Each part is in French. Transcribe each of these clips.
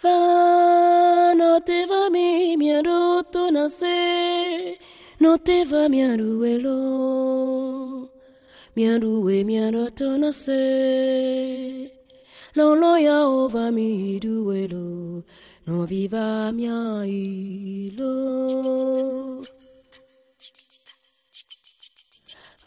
Va, no te va mi miedo tu nace, no te va mi aruelo, mi aruelo tu nace, lo ya ova mi duelo, no viva mi ailo.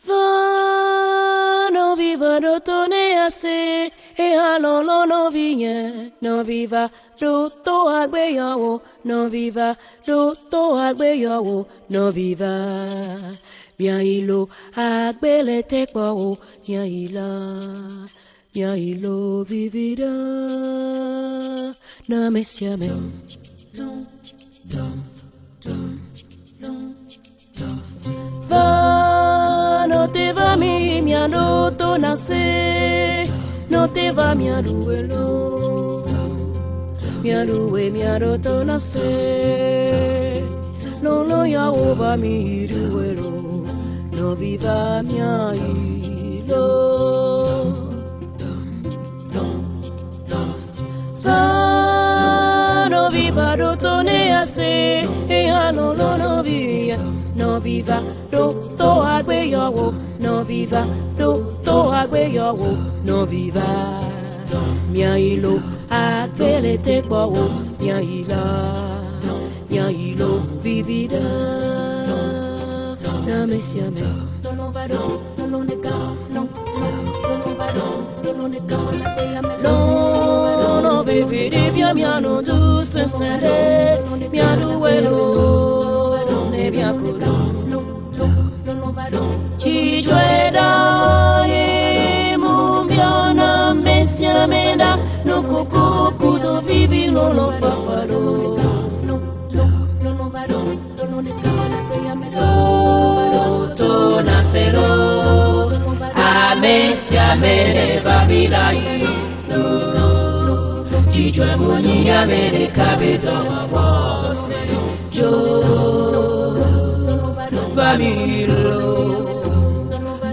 Va, no viva do tone ase, e alolo no vigne, no viva do to agbeyawo, no viva do to agbeyawo, no viva. Bien ilo agbele tekwa bien ilo vivida, na mesiame. Va, no te va mi miando to nace, no te va mi aruelo, mi aro to nace, lo ya ova mi duelo, no viva mi ailo. Va, no viva do tone ase, e no via. No viva do to agbeyawo, no viva do to agbeyawo, no viva. Mia ilo agbele tekwawo, mia ilo vivida. Na mesiame, no va do, no nega, no va do, no nega, no vividi bien mia no du sensere, mia duelo. Bien ci jueda e mumbiana messia menda no cucu do vivi no lo fafaro to nasero a messia me va bilai ci jueda munia me de cabedo a voce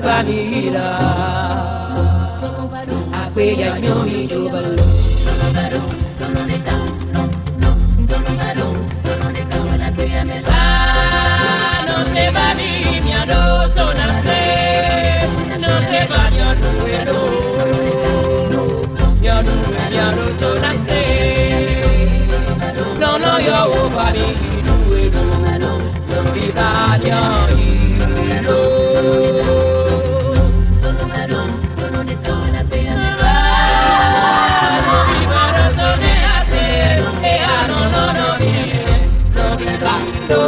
Vanilla, Aquella nyomi jovalo. No te va ni miado to nace, no te va ni aduelo, miado to nace, no yo va ni duelo, no viva ni do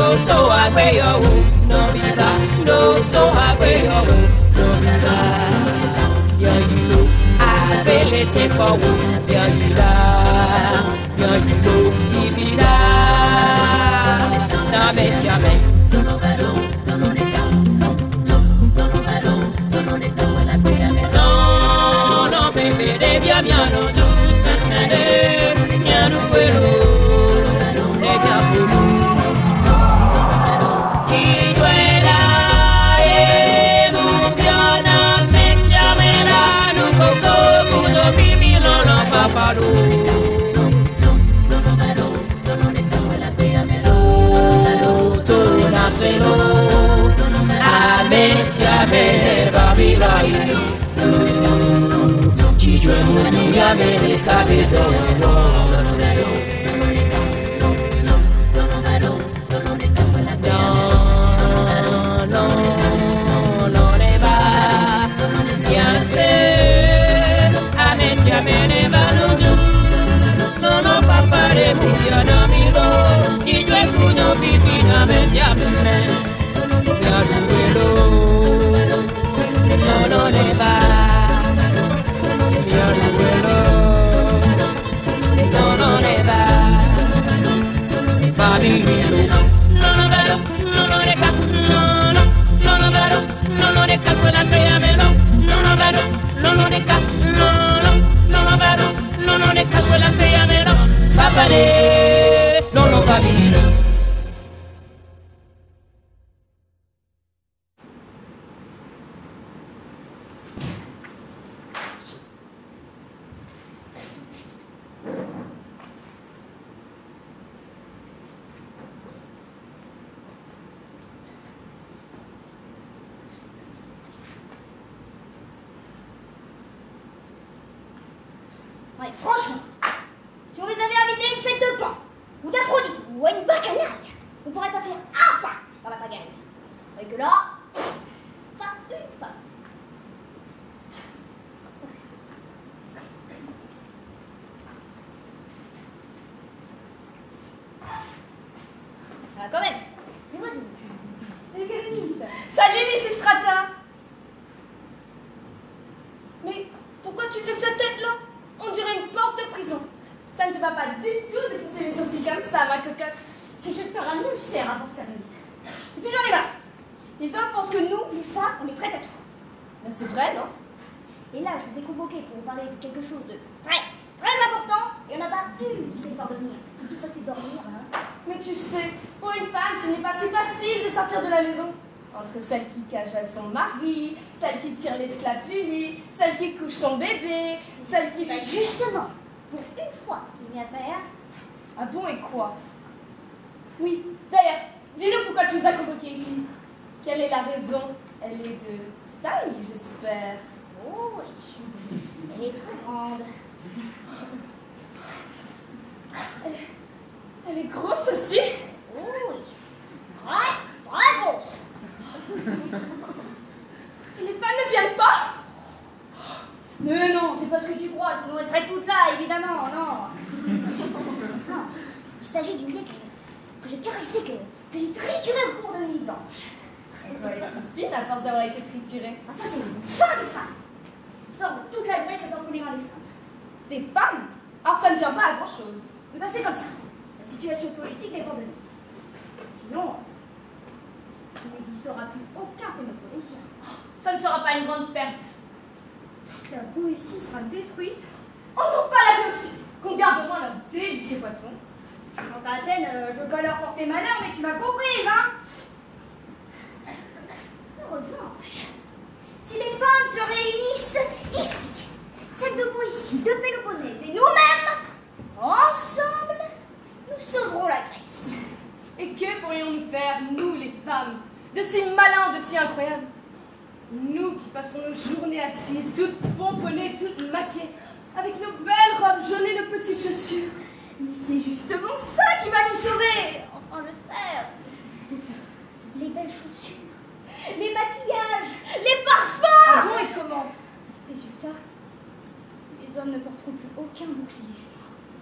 Ouais, franchement, si on les avait invités à une fête de Pan, ou d'Aphrodite, ou à une bacchanale, on pourrait pas faire un pas dans la pagaille. Et que là, pas une femme. Ah, quand même. C'est moi, c'est Kérénice. Salut, Mrs. Strata. Mais pourquoi tu fais cette tête-là? On dirait une porte de prison. Ça ne te va pas du tout de pousser les sourcils comme ça, ma cocotte. C'est que je faire un ulcère avant ce Kérénice. Et puis j'en ai marre. Les hommes pensent que nous, les femmes, on est prêtes à tout. Mais c'est vrai, non? Et là, je vous ai convoqué pour vous parler de quelque chose de très, très important. Et on n'a pas une qui fait l'effort de venir. C'est plus facile de dormir, hein. Mais tu sais, pour une femme, ce n'est pas si facile de sortir de la maison. Entre celle qui cajole son mari, celle qui tire l'esclave du lit, celle qui couche son bébé, celle qui... Ben justement, pour une fois qu'il y a à faire... Ah bon, et quoi? Oui, d'ailleurs, dis-nous pourquoi tu nous as convoqués ici. Quelle est la raison? Elle est de taille, j'espère. Oh oui, elle est très grande. Elle est grosse aussi? Oh oui, très, très grosse. Et les femmes ne viennent pas? Mais non, c'est pas ce que tu crois, sinon elles seraient toutes là, évidemment, non. Non, il s'agit d'une vieille que j'ai caressée, que j'ai triturée au cours de mes nuits blanches. Elle est toute fine à force d'avoir été triturée. Ah ça c'est une fin de femme. On sort toute la graisse entre les mains des femmes. Des femmes? Alors ça ne tient pas à grand chose. Mais ben c'est comme ça. La situation politique dépend de nous. Sinon, il n'existera plus aucun Péloponnésien. Ça ne sera pas une grande perte. Toute la Boétie sera détruite. Oh non, pas la Boétie! Qu'on garde au moins leurs délicieux poissons. Quant à Athènes, je veux pas leur porter malheur, mais tu m'as comprise, hein? En revanche, si les femmes se réunissent ici, celles de Boétie, de Péloponnèse et nous-mêmes, ensemble, nous sauverons la Grèce. Et que pourrions-nous faire, nous les femmes, de si malins, de si incroyables? Nous qui passons nos journées assises, toutes pomponnées, toutes maquillées, avec nos belles robes jaunes et nos petites chaussures. Mais c'est justement ça qui va nous sauver. Enfin, j'espère. Les belles chaussures, les maquillages, les parfums. Ah bon, et comment? Résultat, les hommes ne porteront plus aucun bouclier.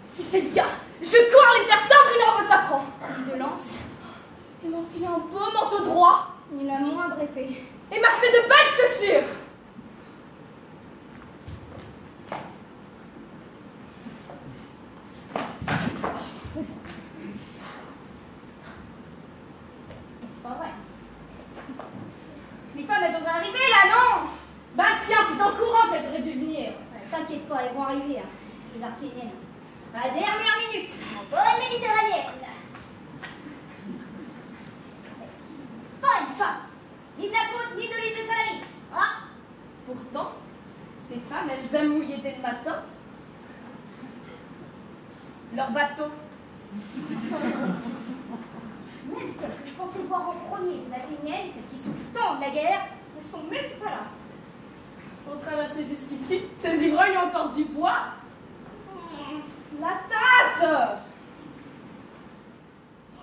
Si c'est le cas, je cours à les faire tendre une robe au safran. Ni de lance, Et m'enfiler un beau manteau droit. ni la moindre épée. Et m'acheter de belles chaussures. Les femmes, elles devraient arriver là, non? Bah tiens, c'est en courant qu'elles auraient dû venir. T'inquiète pas, elles vont arriver, hein. Les Arkéniennes. À la dernière minute, en bonne méditerranéenne. Pas une femme, ni de la côte, ni de l'île de Salamis. Ah. Pourtant, ces femmes, elles aiment mouiller dès le matin. Leur bateau. Même celles que je pensais voir en premier, les Athéniennes, celles qui souffrent tant de la guerre, elles sont même pas là. Pour traverser jusqu'ici, ces ivrognes ont encore du bois. La tasse!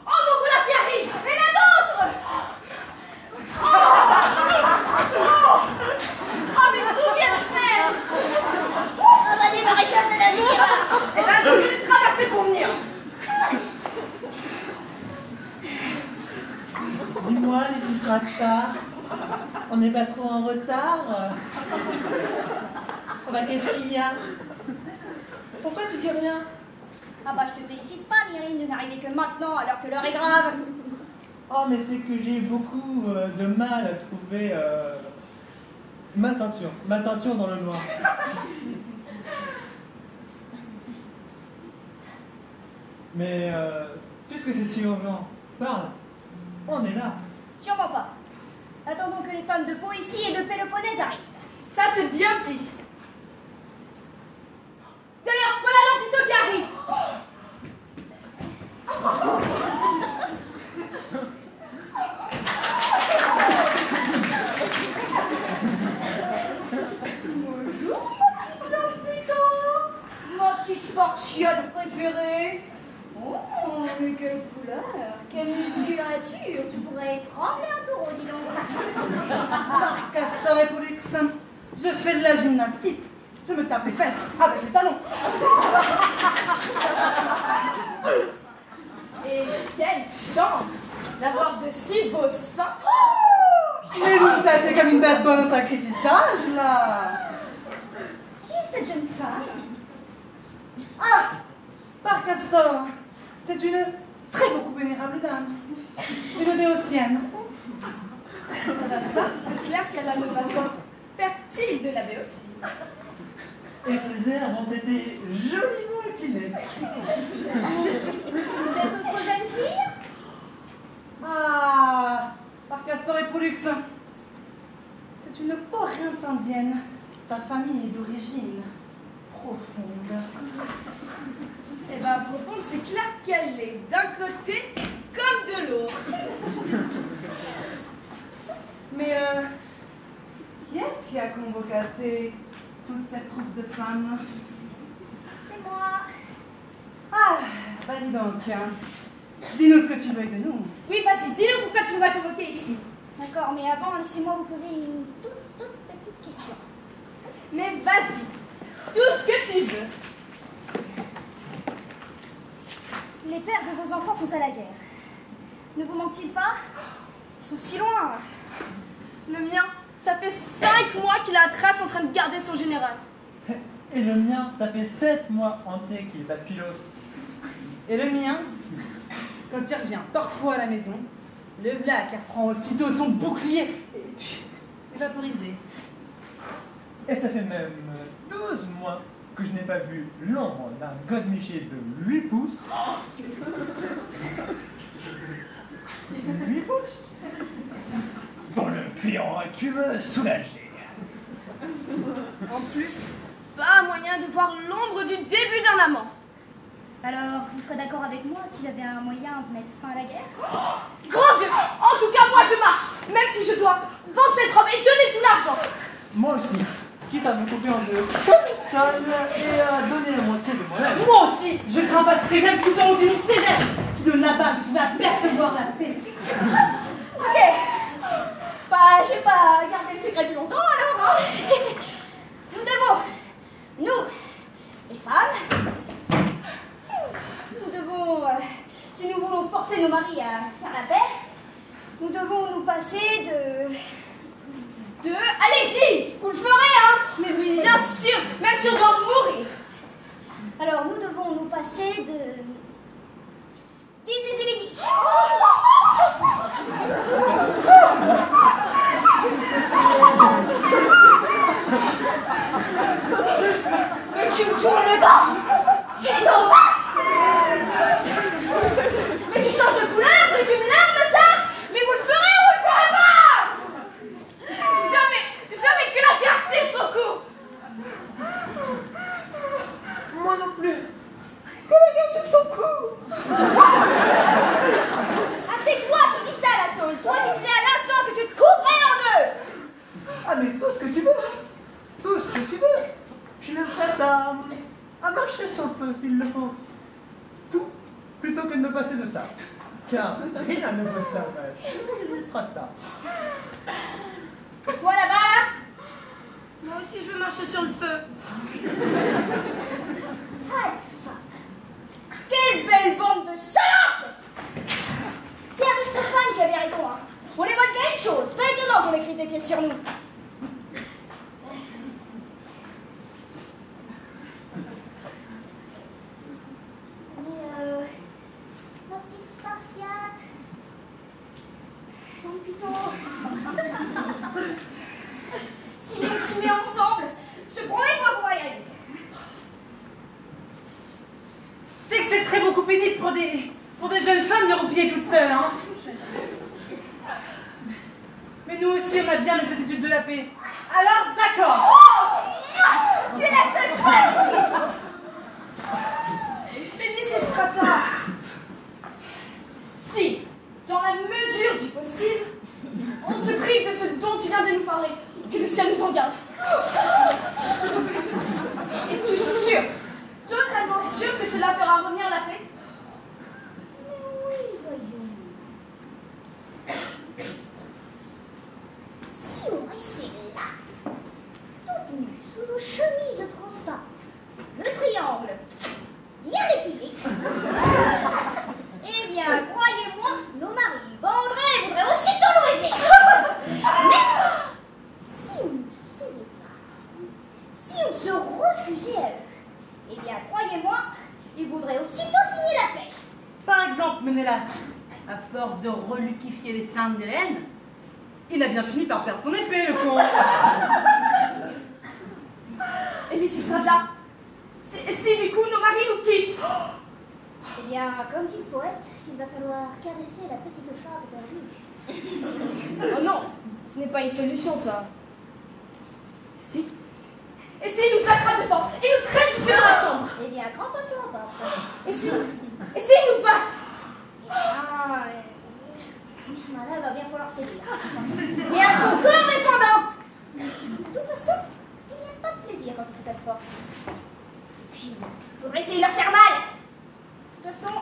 Oh mon voilà qui arrive! Et la nôtre! Oh mais d'où vient le frère? Ah bah des marécages à navire! Eh ben, je vais les traverser pour venir. Dis-moi, les Istrata, on n'est pas trop en retard? Bah, qu'est-ce qu'il y a? Pourquoi tu dis rien? Ah bah je te félicite pas, Myrine, de n'arriver que maintenant alors que l'heure est grave. Oh, mais c'est que j'ai eu beaucoup de mal à trouver ma ceinture dans le noir. Mais puisque c'est si urgent, parle, on est là. Sûrement pas. Attendons que les femmes de Poésie et de Péloponnèse arrivent. Ça, c'est bien dit. D'ailleurs, voilà l'hôpital qui arrive. Bonjour, ma petite spartiate préférée. Oh, mais quelle couleur, quelle musculature. Tu pourrais étrangler un taureau, dis donc. Castor et Pollux, je fais de la gymnastique. Je me tape les fesses avec les talons. Et quelle chance d'avoir de si beaux seins. Mais vous tâtez comme une bête bonne au sacrifiçage, là. Qui est cette jeune femme? Ah, par Castor, c'est une très beaucoup vénérable dame. Une béotienne. Ah bah ça, c'est clair qu'elle a le bassin fertile de la Béotie. Et ces herbes ont été joliment épilées. Cette autre jeune fille? Ah, par Castor et Pollux, c'est une Corinthe indienne. Sa famille est d'origine profonde. Eh ben, profonde, c'est clair qu'elle est d'un côté comme de l'autre. Mais qui est-ce qui a convoqué toute cette troupe de femmes? C'est moi. Ah, bah dis donc, dis-nous ce que tu veux de nous. Oui, vas-y, dis-nous pourquoi tu nous as convoqués ici. D'accord, mais avant, laissez-moi vous poser une toute petite question. Mais vas-y, tout ce que tu veux. Les pères de vos enfants sont à la guerre. Ne vous manquent-ils pas? Ils sont si loin. Le mien, ça fait 5 mois qu'il a la trace en train de garder son général. Et le mien, ça fait 7 mois entiers qu'il est à Pylos. Et le mien, quand il revient parfois à la maison, le v'là qui reprend aussitôt son bouclier et puis vaporisé. Et ça fait même 12 mois que je n'ai pas vu l'ombre d'un godemiché de 8 pouces. 8 pouces dont le client aurait pu me soulager. En plus, pas moyen de voir l'ombre du début d'un amant. Alors, vous serez d'accord avec moi si j'avais un moyen de mettre fin à la guerre? Grand Dieu! En tout cas, moi je marche, même si je dois vendre cette robe et donner tout l'argent. Moi aussi, quitte à me couper en deux comme ça et à donner la moitié de moi-même. Moi aussi, je crevasserais même tout en haut d'une terre si de là-bas je pouvais apercevoir la paix. Ok. Bah, j'ai pas gardé le secret plus longtemps alors. Hein. Nous devons, nous, les femmes, nous devons, si nous voulons forcer nos maris à faire la paix, nous devons nous passer de... Allez, dis! Vous le ferez, hein? Mais oui. Bien sûr, même si on doit mourir. Alors, nous devons nous passer de... Vides et légis. Mais tu me tournes le dos. Tu t'en vas. Mais tu changes de couleur, c'est une larme ça. Mais vous le ferez ou vous le ferez pas. Jamais que la guerre suive son cours. Moi non plus. Que la guerre suive son cours. Ah, c'est toi qui dis ça, la Saule. Toi qui disais à l'instant que tu te couperais en deux. Ah mais tout ce que tu veux. Tout ce que tu veux. Je suis prête à marcher sur le feu s'il le faut. Tout plutôt que de me passer de ça. Car rien ne me savage. Il restera tard. Toi là-bas. Moi aussi, je veux marcher sur le feu. Ah, les femmes. Quelle belle bande de salopes. C'est Aristophane qui avait raison, hein. On les voit qu'à une chose. Pas étonnant qu'on écrit des pièces sur nous. Ma petite Spartiate. Mon putain. Si on s'y met ensemble, je te promets qu'on va pouvoir y arriver. C'est que c'est très beaucoup pénible pour des jeunes femmes de roupiller toutes seules, hein. Mais nous aussi, on a bien les lassitudes de la paix. Alors, d'accord. Oh, tu es la seule femme ici. Mais Lysistrata, si, dans la mesure du possible, on se prive de ce dont tu viens de nous parler, que le ciel nous en garde. Es-tu sûr, totalement sûr que cela fera revenir la paix? Mais oui, voyons. Si on restait là, toutes nues, sous nos chemises transparentes, le triangle, bien épilé, eh bien, croyez-moi, nos maris vendrés voudraient aussitôt nous baiser. Mais si on ne cédait pas, si on se refusait à eux, eh bien, croyez-moi, ils voudraient aussitôt signer la paix. Par exemple, Ménélas, à force de reluquifier les seins d'Hélène, il a bien fini par perdre son épée, le con. Et Lysistrata, si du coup nos maris nous quittent? Eh bien, comme dit le poète, il va falloir caresser la petite charde perdue. Oh non, ce n'est pas une solution, ça. Si. Et s'ils nous attrapent de force et nous traînent jusque dans la chambre? Eh bien, cramponne-toi encore. Et s'ils nous battent? Ah, là, il va bien falloir céder. Et à son corps défendant. De toute façon, il n'y a pas de plaisir quand on fait ça de force. Et puis, il faudrait essayer de leur faire mal. De toute façon,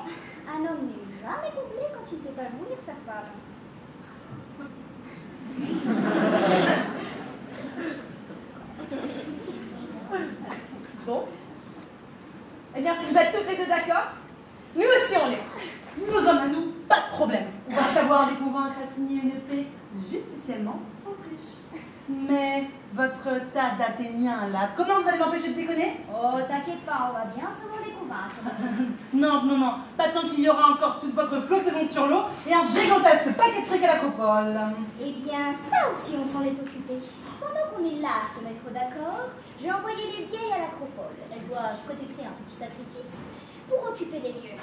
un homme n'est jamais comblé quand il ne fait pas jouir sa femme. Bon. Eh bien, si vous êtes toutes les deux d'accord, nous aussi on est. Nos hommes à nous, pas de problème. On va savoir les convaincre à signer une paix justiciellement, sans triche. Mais votre tas d'Athéniens, là, comment vous allez m'empêcher de déconner? Oh, t'inquiète pas, on va bien savoir les convaincre. Non, non, non, pas tant qu'il y aura encore toute votre flottaison sur l'eau et un gigantesque paquet de fric à l'acropole. Eh bien, ça aussi, on s'en est occupé. Pendant qu'on est là à se mettre d'accord, j'ai envoyé les vieilles à l'acropole. Elles doivent protester un petit sacrifice pour occuper les lieux.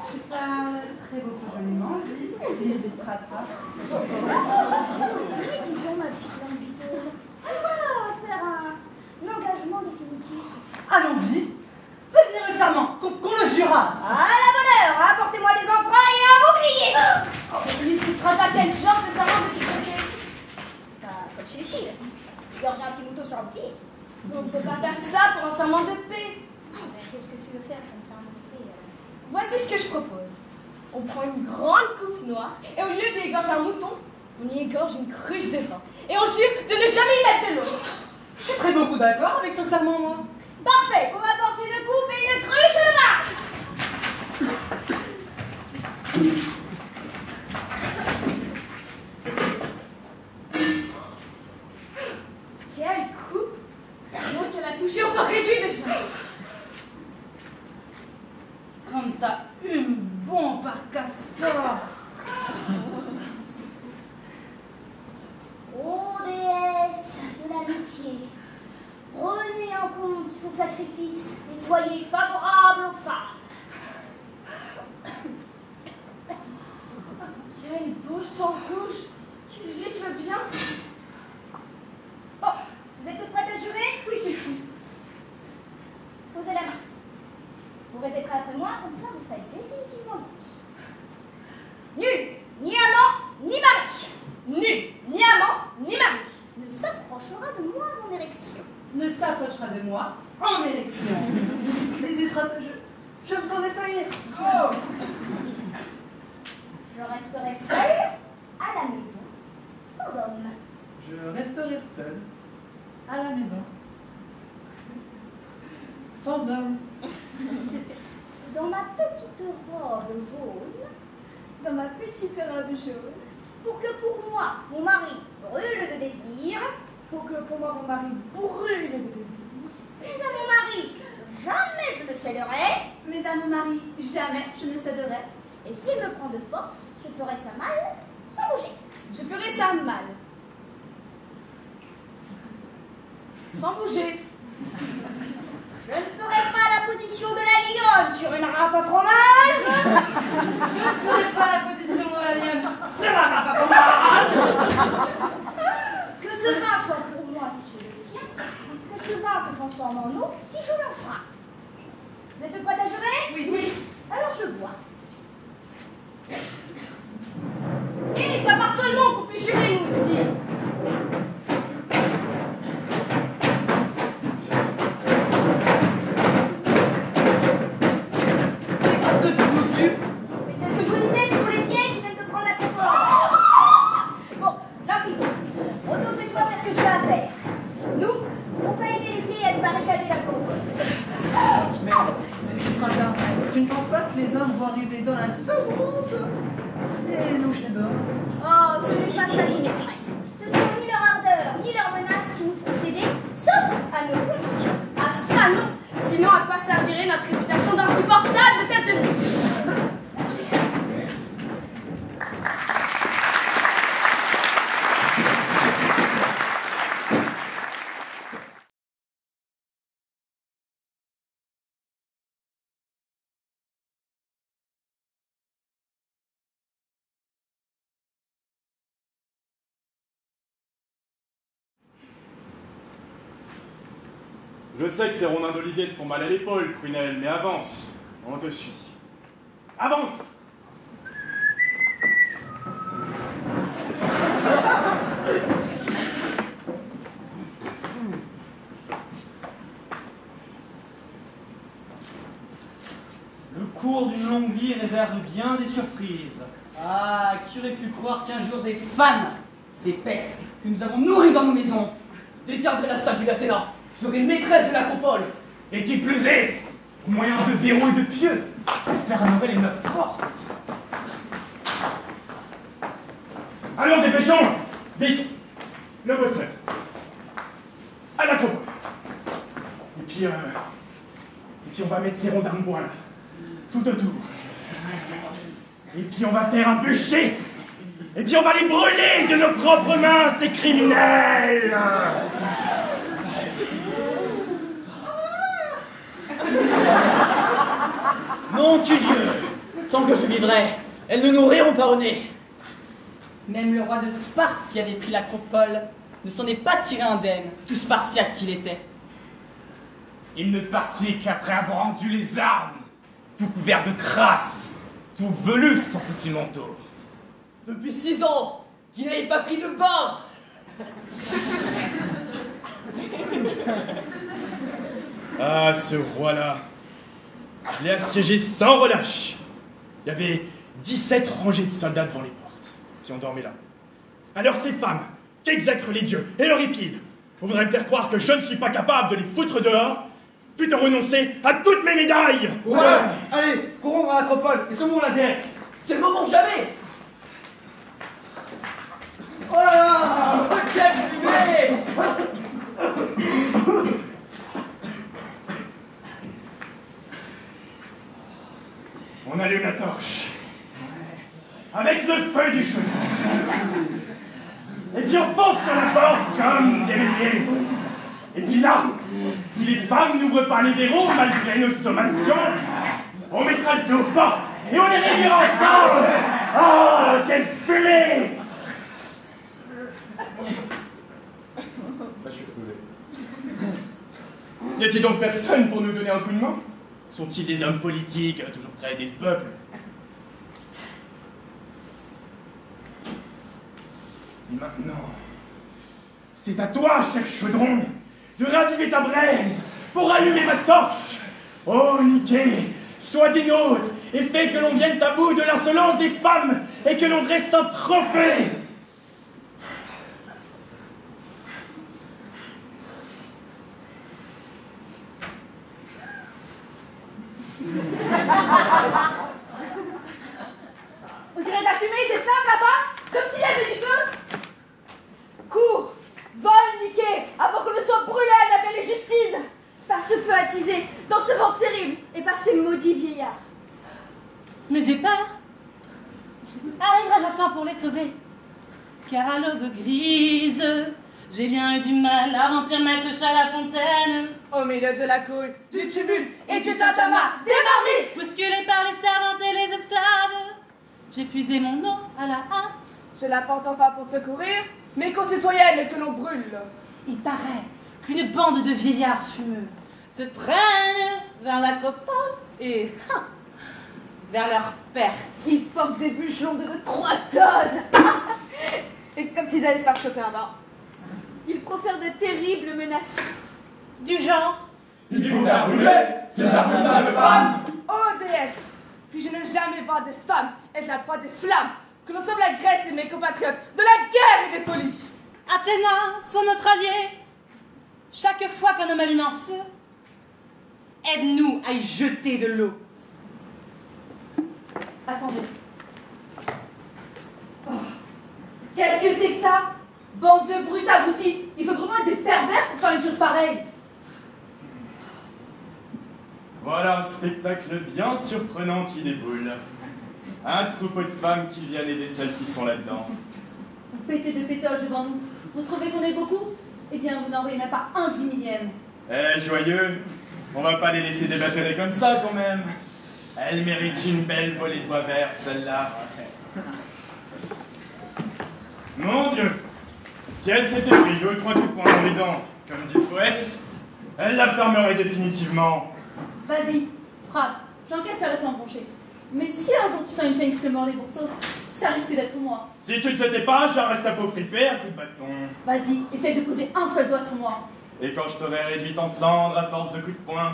Tu parles très beaucoup joliment, dit Lysistrata. Oui, dis donc, ma petite langue biteuse. On va faire un engagement définitif. Allons-y, faites bien le serment, qu'on le jura. À la bonne heure, apportez-moi des entrailles et un bouclier. Lysistrata, quel genre de serment veux-tu prêter? Bah, comme chez Chile. Gorger un petit mouton sur un bouclier. On ne peut pas faire ça pour un serment de paix. Mais qu'est-ce que tu veux faire comme ça, mon bouclier? Voici ce que je propose. On prend une grande coupe noire et au lieu d'y égorger un mouton, on y égorge une cruche de vin. Et on jure de ne jamais y mettre de l'eau. Je suis très beaucoup d'accord avec ce serment, moi. Parfait, qu'on m'apporte une coupe et une cruche de vin. Quelle coupe! Rien qu'elle a touché, on s'en réjouit déjà. Comme ça, une bombe par castor. Oh, pitié. Prenez en compte ce sacrifice et soyez favorables aux femmes. Quel beau sang rouge qui gicle bien. Bon, vous êtes toutes prêtes à jurer? Oui, c'est fou. Posez la main. Vous répéterez après moi, comme ça vous serez définitivement libre. Nul, ni amant, ni mari. Nul, ni amant, ni mari. Ne s'approchera de moi en érection. Ne s'approchera de moi en élection. Je me sens défaillir. Oh. Je resterai seule à la maison, sans homme. Je resterai seul à la maison, sans homme. Dans ma petite robe jaune, pour que pour moi, mon mari brûle de désir, Pour que pour moi mon mari brûle de désir. puis à mon mari, jamais je ne céderai, Mais à mon mari, jamais je ne céderai. et s'il me prend de force, je ferai ça mal, sans bouger. Je ferai ça mal. Sans bouger. Je ne ferai pas la position de la lionne sur une râpe à fromage. Je ne ferai pas la position de la lionne sur la râpe à fromage. Que ce vin soit pour moi si je le tiens, que ce vin se transforme en eau si je l'enfreins. Vous êtes toutes prêtes à jurer? Oui. Alors je bois. Et t'as pas seulement qu'on puisse jurer nous aussi. C'est parce que tu m'occupes. Mais c'est ce que je vous disais, ce sont les vieilles qui viennent de prendre la coupole. Bon, là plutôt. Retourne chez toi faire ce que tu as à faire. Nous, on va aider les vieilles à barricader la coupole. Mais Estrada, tu ne penses pas que les hommes vont arriver dans la seconde et nous chez d'or? Oh, ce n'est pas ça qui m'effraie. Ce sont ni leur ardeur, ni leurs menaces qui nous font céder, sauf à nos conditions. Ah ça non. Sinon à quoi servirait notre réputation d'insupportable tête de mouche? Je sais que ces rondins d'Olivier te font mal à l'épaule, Prunelle, mais avance. On te suit. Avance! Le cours d'une longue vie réserve bien des surprises. Ah, qui aurait pu croire qu'un jour des femmes, ces pestes que nous avons nourries dans nos maisons, détiendraient la statue d'Athéna, seraient maîtresses de l'acropole. Et qui plus est, au moyen de verrous et de pieux, fermerait les 9 portes. Allons, dépêchons! Vite! Le bosseur. À la coupe. Et puis on va mettre ces rondins de bois là, tout autour. Et puis on va faire un bûcher. Et puis on va les brûler de nos propres mains, ces criminels! Mon Dieu, tant que je vivrai, elles ne nous riront pas au nez. Même le roi de Sparte qui avait pris l'acropole ne s'en est pas tiré indemne, tout spartiate qu'il était. Il ne partit qu'après avoir rendu les armes, tout couvert de crasse, tout velu son petit manteau. Depuis 6 ans, qu'il n'avait pas pris de bain. Ah, ce roi-là, je l'ai assiégé sans relâche. Il y avait 17 rangées de soldats devant les portes, qui ont dormi là. Alors ces femmes, qu'exècrent les dieux et Euripide, vous voudrez me faire croire que je ne suis pas capable de les foutre dehors, plutôt renoncer à toutes mes médailles. Ouais. Allez, courons à l'acropole et sauvons la déesse. C'est le moment jamais. Oh là là! Quelle fumée! On allume la torche, avec le feu du chemin. Et puis on fonce sur la porte comme des béliers. Et puis là, si les femmes n'ouvrent pas les verrous malgré nos sommations, on mettra le feu aux portes et on les réunira ensemble. Oh, quelle fumée! Je suis crevé. N'y a-t-il donc personne pour nous donner un coup de main? Sont-ils des hommes politiques, toujours près à aider le peuple? Et maintenant, c'est à toi, cher chaudron, de raviver ta braise pour allumer ma torche. Oh, Niké, sois des nôtres et fais que l'on vienne à bout de l'insolence des femmes et que l'on dresse un trophée. On dirait de la fumée des flammes là-bas, comme s'il y avait du feu. Cours! Vole, Niké, avant qu'on ne soit brûlé à Annabelle et Justine! Par ce feu attisé, dans ce vent terrible, et par ces maudits vieillards. Mais j'ai peur. Arrivera le temps pour les sauver. Car à l'aube grise, j'ai bien eu du mal à remplir ma cloche à la fontaine. Au milieu de la cour, Du tumulte et du tintamarre, Des marmites! Bousculée par les servantes et les esclaves, j'ai puisé mon eau à la hâte. je l'apporte enfin pour secourir mes concitoyennes que l'on brûle. Il paraît qu'une bande de vieillards fumeux se traîne vers l'acropole et vers leur perte. Ils portent des bûches longues de 3 tonnes! Et comme s'ils allaient se faire choper un bain. Ils profèrent de terribles menaces. Du genre, Il faut faire brûler ces abominables femmes. Ô déesse, puis-je ne jamais voir des femmes être la proie des flammes, que l'on sauve la Grèce et mes compatriotes de la guerre et des folies. Athéna, sois notre allié. Chaque fois qu'un homme allume un feu, aide-nous à y jeter de l'eau. Attendez. Oh. Qu'est-ce que c'est que ça? Bande de brutes abrutis! Il faut vraiment être des pervers pour faire une chose pareille! Voilà un spectacle bien surprenant qui déboule. Un troupeau de femmes qui viennent aider celles qui sont là-dedans. Vous pétez de pétoches devant nous. Vous trouvez qu'on est beaucoup? Eh bien, vous n'en voyez même pas un 10 000e. Eh, joyeux, on va pas les laisser débattrer comme ça quand même. Elle mérite une belle volée de bois vert, celle-là. Mon Dieu, si elle s'était pris 2 ou 3 coups de poing dans les dents, comme dit le poète, elle la fermerait définitivement. Vas-y, frappe. J'encaisserai sans broncher. Mais si un jour tu sens une chaîne qui te mord les boursos, ça risque d'être moi. Si tu ne te tais pas, j'arrête ta peau fripée à coups de bâton. Vas-y, essaie de poser un seul doigt sur moi. Et quand je t'aurai réduite en cendres à force de coups de poing,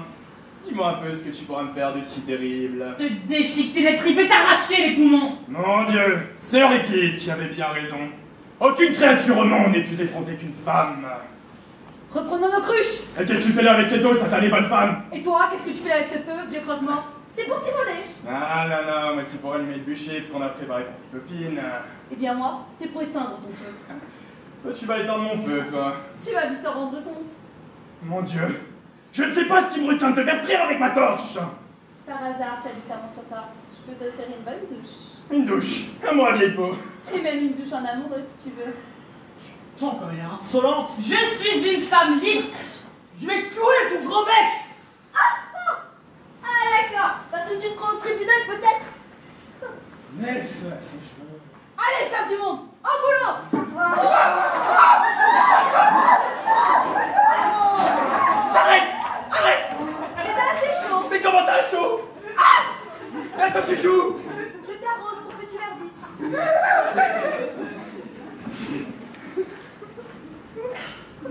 dis-moi un peu ce que tu pourras me faire de si terrible. Te déchiqueter les tripes et t'arracher les poumons. Mon Dieu, c'est Euripide qui avait bien raison. Aucune créature au monde n'est plus effrontée qu'une femme. Reprenons nos cruches. Et qu'est-ce que tu fais là avec cette eau, satanée bonne femme? Et toi, qu'est-ce que tu fais là avec ce feu, vieux croque-mort? C'est pour t'immoler. Ah non, mais c'est pour allumer le bûcher qu'on a préparé pour tes copines. Eh bien moi, c'est pour éteindre ton feu. Toi, tu vas éteindre mon feu, toi. Tu vas vite t'en rendre compte. Mon Dieu, je ne sais pas ce qui me retient de te faire frire avec ma torche. Si par hasard tu as du savon sur toi, je peux te faire une bonne douche. Une douche, à moi, vieille peau. Et même une douche en amoureux si tu veux. Tant comme elle est insolente. Je suis une femme libre. Je vais clouer ton gros bec. Ah d'accord, parce que tu te prends au tribunal peut-être. Mais le feu à ses cheveux. Allez, femme du monde, au boulot. Arrête! C'est pas assez chaud. Mais comment t'as chaud? Là, quand tu joues! Je t'arrose pour que tu verdisses.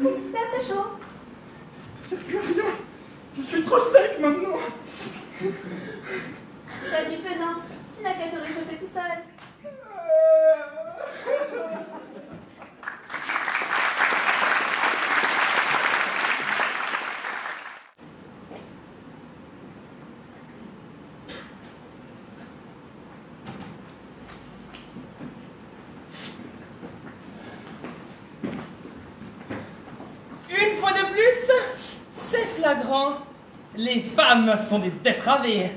C'était assez chaud. Ça sert plus à rien. Je suis trop sec maintenant. Tu as du feu, non? Tu n'as qu'à te réchauffer tout seul. Une fois de plus, c'est flagrant. Les femmes sont des dépravées.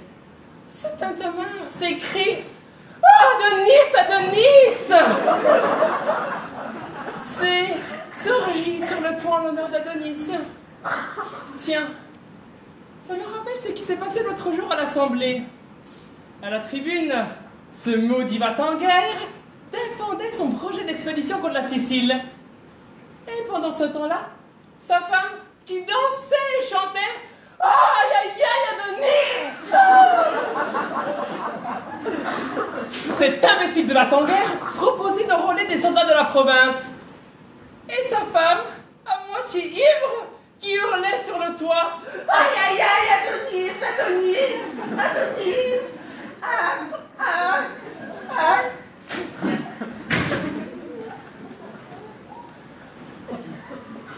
C'est un Tintamarre, c'est écrit. Adonis, Adonis! C'est orgie sur le toit en l'honneur d'Adonis. Tiens, ça me rappelle ce qui s'est passé l'autre jour à l'Assemblée. À la tribune, ce maudit va-t-en-guerre défendait son projet d'expédition contre la Sicile. Et pendant ce temps-là, sa femme, qui dansait et chantait « Aïe, aïe, aïe, Adonis !» Cet imbécile de va-t-en-guerre proposait d'enrôler des soldats de la province. Et sa femme, à moitié ivre, qui hurlait sur le toit « Aïe, aïe, aïe, Adonis, Adonis, Adonis.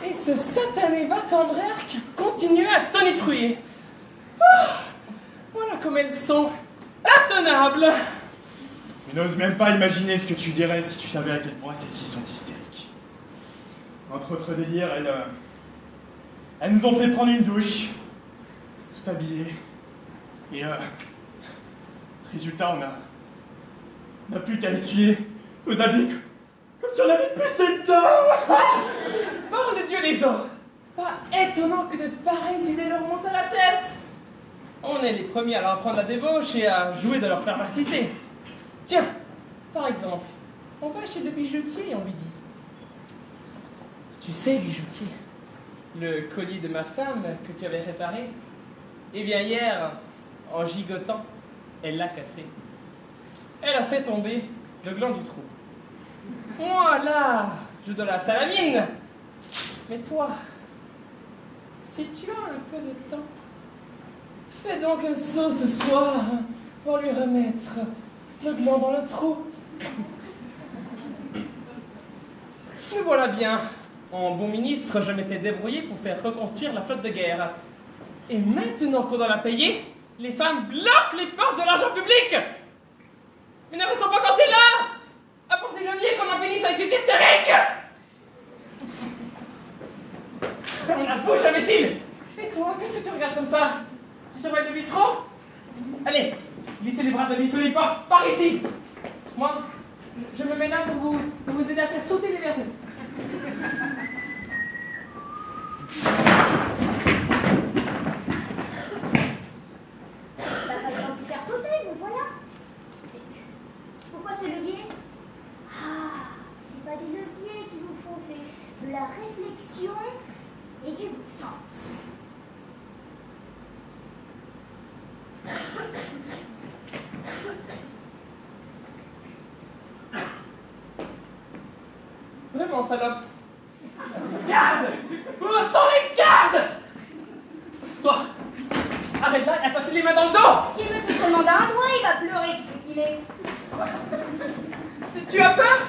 Et ce satané va-t-en-guerre qui continuait à tonitruer. Oh, voilà comme elles sont intenables. Je n'ose même pas imaginer ce que tu dirais si tu savais à quel point celles-ci sont hystériques. Entre autres délires, elles nous ont fait prendre une douche, tout habillées, et résultat, on n'a plus qu'à essuyer nos habits comme si on avait pissé dedans. Par le dieu des eaux, pas étonnant que de pareilles idées leur montent à la tête. On est les premiers à leur apprendre la débauche et à jouer de leur perversité. Tiens, par exemple, on va chez le bijoutier et on lui dit « Tu sais, bijoutier, le collier de ma femme que tu avais réparé, eh bien hier, en gigotant, elle l'a cassé. Elle a fait tomber le gland du trou. Moi, là, je dois la salamine. Mais toi, si tu as un peu de temps, fais donc un saut ce soir pour lui remettre le gland dans le trou. » Me voilà bien. En bon ministre, je m'étais débrouillé pour faire reconstruire la flotte de guerre. Et maintenant qu'on doit la payer, les femmes bloquent les portes de l'argent public. Mais ne restons pas plantés là. Apportez le levier qu'on en finisse avec ces hystériques. Ferme la bouche, imbécile. Et toi, qu'est-ce que tu regardes comme ça? Tu surveilles le bistrot? Allez, glissez les bras de vis sous les portes, par ici. Moi, je me mets là pour vous aider à faire sauter les verrous. T'as pas besoin de tout faire sauter, me voilà. Mais pourquoi ces leviers? Ah, c'est pas des leviers qu'il vous faut, c'est de la réflexion et du bon sens. Vraiment, salope. Garde! Où sont les gardes? Toi, arrête là et attache les mains dans le dos! Il me touche seulement d'un doigt, il va pleurer, tu sais qu'il est. Tu as peur?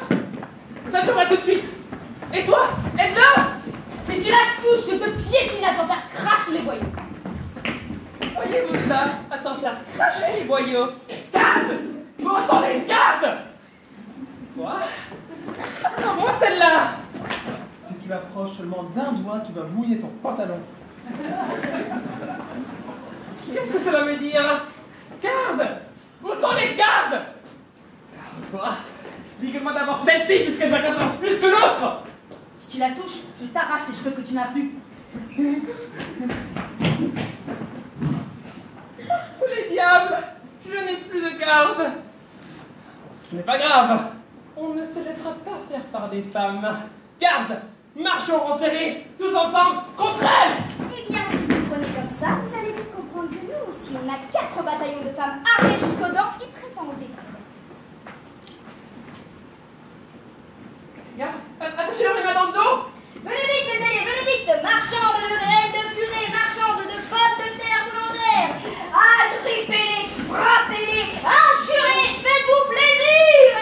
Ça tombera tout de suite. Et toi, aide-le! Si tu la touches, je te piétine à t'en faire cracher les boyaux. Voyez-vous ça? À t'en faire cracher les boyaux. Garde! Où sont les gardes? Toi? Attends-moi celle-là! Si tu approches seulement d'un doigt, tu vas mouiller ton pantalon. Qu'est-ce que cela veut dire? Garde! Où sont les gardes? Toi, dis-moi d'abord celle-ci, puisque je la consomme plus que l'autre! Si tu la touches, je t'arrache les cheveux que tu n'as plus. Tous les diables! Je n'ai plus de garde! Ce n'est pas grave! On ne se laissera pas faire par des femmes. Garde! Marchons en serré, tous ensemble, contre elles! Eh bien, si vous le prenez comme ça, vous allez vite comprendre que nous aussi, on a 4 bataillons de femmes armées jusqu'aux dents et prêtes à en défendre. Garde! Attachez-leur les mains dans le dos! Venez vite, mes alliés, venez vite! Marchandes de graines de purée, marchandes de pommes de terre boulangères! Agrippez-les, frappez-les, injurez, faites-vous plaisir!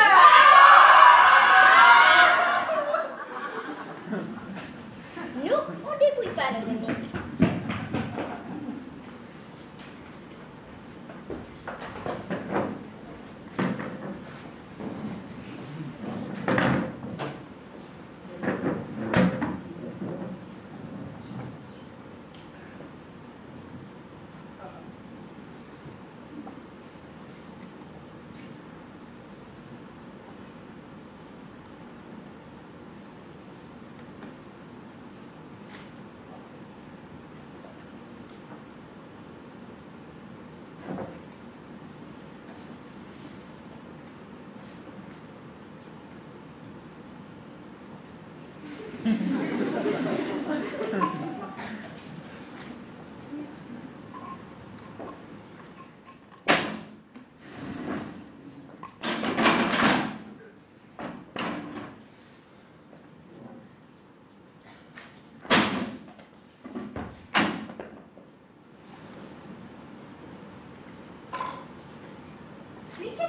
Nous, on dépouille pas nos ennemis.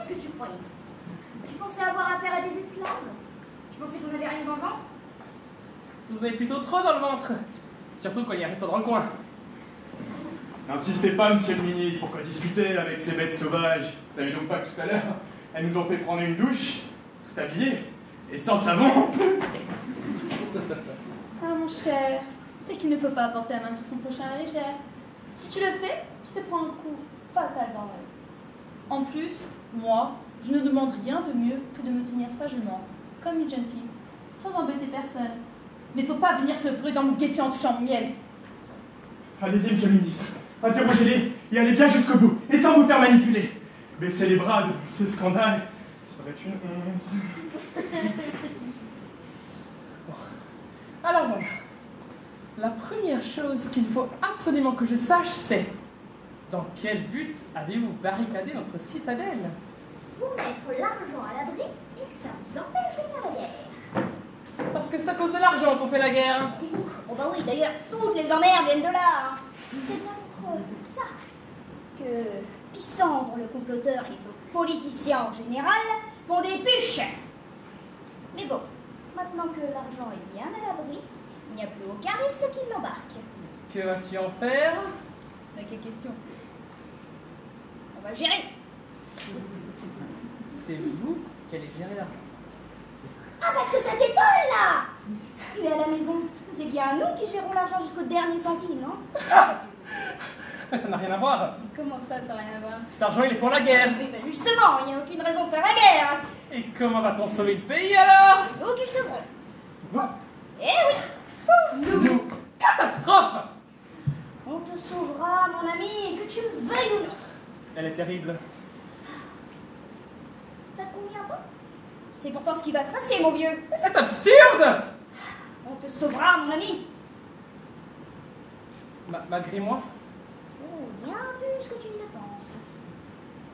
ce que tu croyais. Tu pensais avoir affaire à des esclaves? Tu pensais qu'on n'avait rien dans le ventre? Vous en avez plutôt trop dans le ventre. Surtout quand il y a un restaurant dans le coin. N'insistez pas, monsieur le ministre, pourquoi discuter avec ces bêtes sauvages? Vous savez donc pas que tout à l'heure, elles nous ont fait prendre une douche, tout habillées, et sans savon. Ah mon cher, c'est qu'il ne faut pas porter la main sur son prochain à la légère. Si tu le fais, je te prends un coup fatal dans l'œil. En plus, moi, je ne demande rien de mieux que de me tenir sagement, comme une jeune fille, sans embêter personne. Mais faut pas venir se vriller dans mon guépier en touchant mon miel. Allez-y, monsieur le ministre, interrogez-les et allez bien jusqu'au bout, et sans vous faire manipuler. Baissez les bras devant ce scandale, ça serait une honte. Alors voilà. La première chose qu'il faut absolument que je sache, c'est dans quel but avez-vous barricadé notre citadelle? Pour mettre l'argent à l'abri et que ça nous empêche de faire la guerre. Parce que c'est à cause de l'argent qu'on fait la guerre. Oh bah oui, d'ailleurs, toutes les emmerdes viennent de là. Hein. C'est bien pour ça que Pissandre, le comploteur, et les autres politiciens en général font des puches. Mais bon, maintenant que l'argent est bien à l'abri, il n'y a plus aucun risque qu'il l'embarque. Que vas-tu en faire? Mais quelle question? On va gérer. C'est vous qui allez gérer l'argent. Ah, parce que ça t'étonne, là! Mais à la maison, c'est bien nous qui gérons l'argent jusqu'au dernier centime, non? Mais ça n'a rien à voir. Et comment ça n'a rien à voir? Cet argent, il est pour la guerre. Oui, ben justement, il n'y a aucune raison de faire la guerre. Et comment va-t-on sauver le pays alors? Nous qui le sauverons. Moi? Eh oui! Nous. Catastrophe! On te sauvera, mon ami, que tu le veuilles ou non. Elle est terrible. Ça te convient pas? C'est pourtant ce qui va se passer, mon vieux. Mais c'est absurde! On te sauvera, mon ami. Malgré moi? Oh, bien plus que tu ne le penses.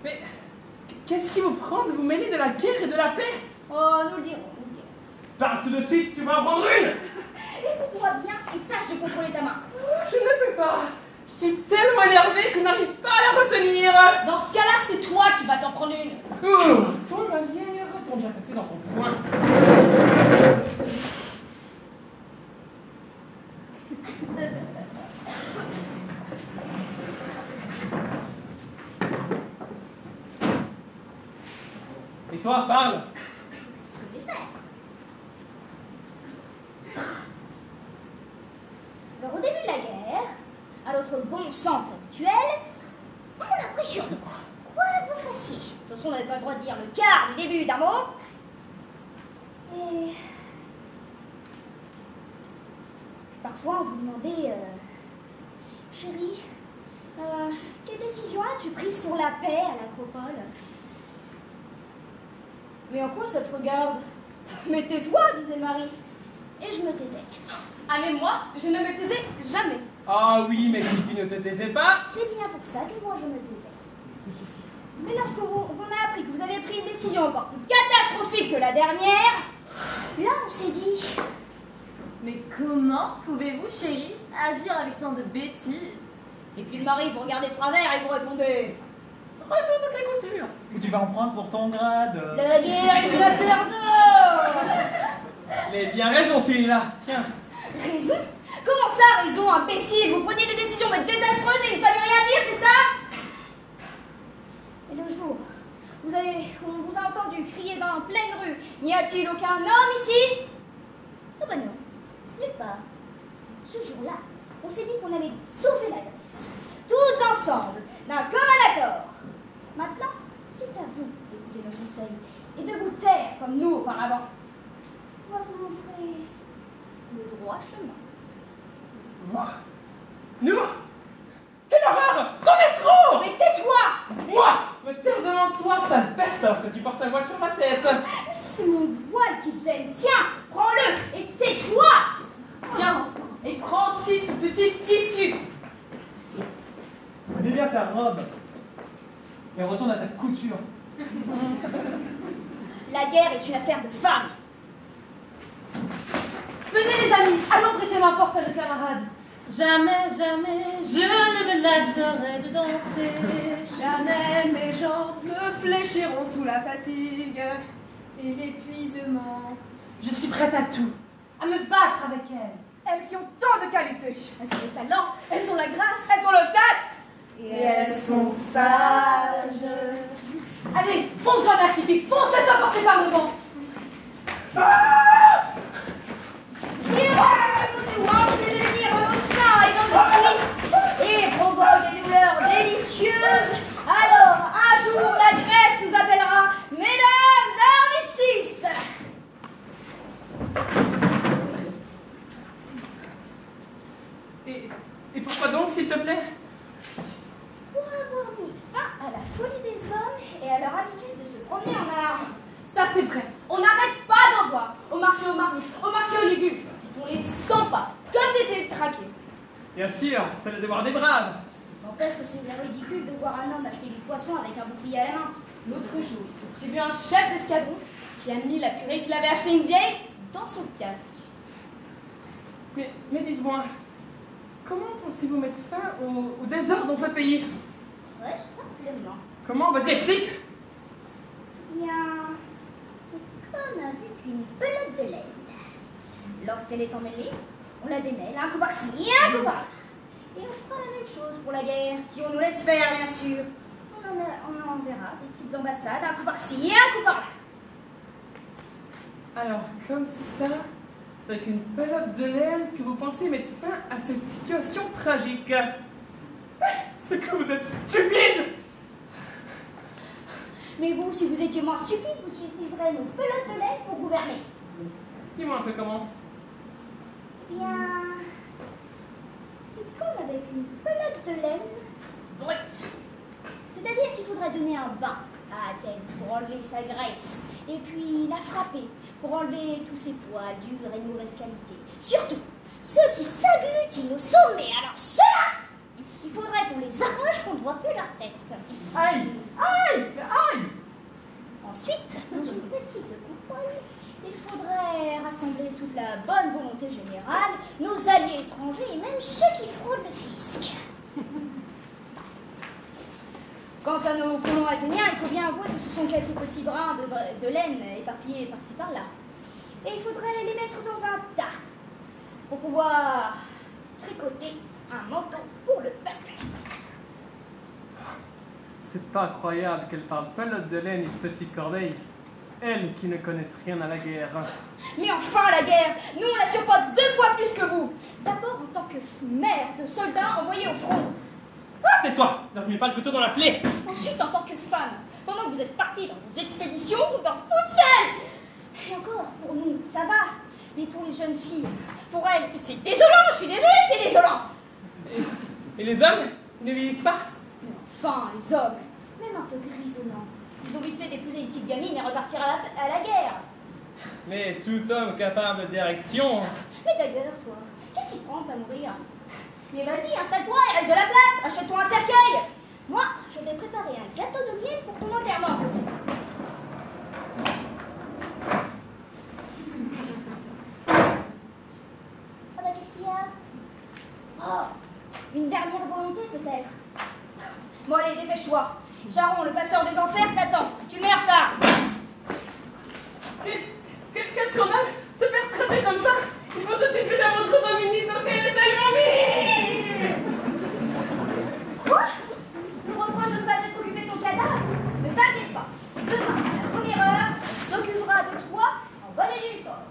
Mais qu'est-ce qui vous prend de vous mêler de la guerre et de la paix? Oh, nous le dirons, nous le dirons. Parle tout de suite, tu vas en prendre une! Écoute-moi bien et tâche de contrôler ta main. Je ne peux pas. Je suis tellement énervée que je n'arrive pas à la retenir. Dans ce cas-là, c'est toi qui vas t'en prendre une. Toi, ma vieille, retourne bien passer dans ton coin. Et toi, parle. C'est ce que je vais faire. Alors, au début de la guerre, à notre bon sens habituel, on a pris sur nous. Quoi que vous fassiez. De toute façon, on n'avait pas le droit de dire le quart du début d'un mot. Et parfois, on vous demandait, chérie, quelle décision as-tu prise pour la paix à l'Acropole? Mais en quoi ça te regarde? Mais tais-toi, disait Marie. Et je me taisais. Ah mais moi, je ne me taisais jamais. Ah oui, mais si tu ne te taisais pas... C'est bien pour ça que moi je me taisais. Mais lorsqu'on a appris que vous avez pris une décision encore plus catastrophique que la dernière, là on s'est dit... Mais comment pouvez-vous, chérie, agir avec tant de bêtises? Et puis le mari vous regardez de travers et vous répondez... Retourne dans ta couture. Ou tu vas en prendre pour ton grade. La guerre est une affaire d'or. Il a bien raison, celui-là. Tiens. Raison? Comment ça, raison, imbécile? Vous preniez des décisions mais désastreuses et il ne fallait rien dire, c'est ça? Et le jour, on vous a entendu crier dans la pleine rue, n'y a-t-il aucun homme ici? Ah ben non, nulle part. Ce jour-là, on s'est dit qu'on allait sauver la Grèce, toutes ensemble, d'un commun accord. Maintenant, c'est à vous d'écouter nos conseils et de vous taire comme nous auparavant. On va vous montrer le droit chemin. Moi? Nous? Quelle horreur! C'en est trop! Mais tais-toi! Moi? Me taire devant toi, sale peste, alors que tu portes ta voile sur la tête. Mais si c'est mon voile qui te gêne, tiens, prends-le et tais-toi! Tiens, et prends aussi ce petit tissu. Mets bien ta robe et retourne à ta couture. La guerre est une affaire de femmes. Venez les amis, allons prêter main forte à nos camarades. Jamais, jamais, je ne me lasserai de danser. Jamais mes jambes ne fléchiront sous la fatigue et l'épuisement. Je suis prête à tout, à me battre avec elles. Elles qui ont tant de qualités. Elles ont le talent, elles ont la grâce. Elles ont l'audace. Et elles sont sages. Allez, fonce grand architecte, fonce, laisse-toi porter par le vent. Silence, de venir dans nos seins et dans nos cuisses et provoque des douleurs délicieuses. Alors, un jour, la Grèce nous appellera Mesdames Armistices. Et pourquoi donc, s'il te plaît? Pour avoir mis fin à la folie des hommes et à leur habitude de se promener en armes. Ça c'est vrai, on n'arrête pas d'en voir. Au marché aux marmites, au marché aux légumes. On les sent pas, comme des têtes traquées. Bien sûr, c'est le devoir des braves. N'empêche que c'est bien ridicule de voir un homme acheter du poisson avec un bouclier à la main. L'autre jour, j'ai vu un chef d'escadron qui a mis la purée qu'il avait acheté une vieille dans son casque. Mais dites-moi, comment pensez-vous mettre fin au désordre dans ce pays? Très simplement. Comment? Vas-y, explique. Bien, c'est comme avec une pelote de laine. Lorsqu'elle est emmêlée, on la démêle, un coup par-ci et un coup par-là. Et on fera la même chose pour la guerre, si on nous laisse faire, bien sûr. On enverra des petites ambassades, un coup par-ci et un coup par-là. Alors, comme ça, c'est avec une pelote de laine que vous pensez mettre fin à cette situation tragique. C'est que vous êtes stupide! Mais vous, si vous étiez moins stupide, vous utiliserez nos pelotes de laine pour gouverner. Dis-moi un peu comment. Eh bien, c'est comme avec une pelote de laine brute. C'est-à-dire qu'il faudra donner un bain à Athènes pour enlever sa graisse, et puis la frapper pour enlever tous ses poils durs et de mauvaise qualité. Surtout, ceux qui s'agglutinent au sommet, alors ceux-là, il faudrait qu'on les arrache, qu'on ne voit plus leur tête. Aïe! Aïe! Aïe! Ensuite, dans une petite coupole, il faudrait rassembler toute la bonne volonté générale, nos alliés étrangers et même ceux qui fraudent le fisc. Quant à nos colons athéniens, il faut bien avouer que ce sont quelques petits brins de laine éparpillés par-ci par-là. Et il faudrait les mettre dans un tas pour pouvoir tricoter un manteau pour le peuple. C'est pas croyable qu'elle parle pelote de laine et petite corbeille. Elles qui ne connaissent rien à la guerre. Mais enfin, la guerre, nous on la supporte 2 fois plus que vous. D'abord en tant que mère de soldats envoyés au front. Ah, tais-toi! Ne remets pas le couteau dans la plaie! Ensuite en tant que femme, pendant que vous êtes partis dans vos expéditions, vous dormez toutes seules. Et encore, pour nous, ça va. Mais pour les jeunes filles, pour elles, c'est désolant, je suis désolée, c'est désolant. Et les hommes? Ils ne vieillissent pas? Mais enfin, les hommes, même un peu grisonnants, ils ont vite fait d'épouser une petite gamine et repartir à la guerre. Mais tout homme capable d'érection... Mais d'ailleurs, toi, qu'est-ce qui te prend de pas mourir? Mais vas-y, installe-toi, il reste de la place, achète-toi un cercueil. Moi, je vais préparer un gâteau de miel pour ton enterrement. Ah bah qu'est-ce qu'il y a? Oh, une dernière volonté peut-être. Bon allez, dépêche-toi. Charon, le passeur des enfers, t'attend. Tu le mets en retard. Quel scandale! Se faire traiter comme ça! Il faut tout de suite que j'aille votre ministre de paix et Quoi? Tu me reproches de ne pas être occupé de ton cadavre? Ne t'inquiète pas. Demain, à la première heure, on s'occupera de toi en bonne et due forme.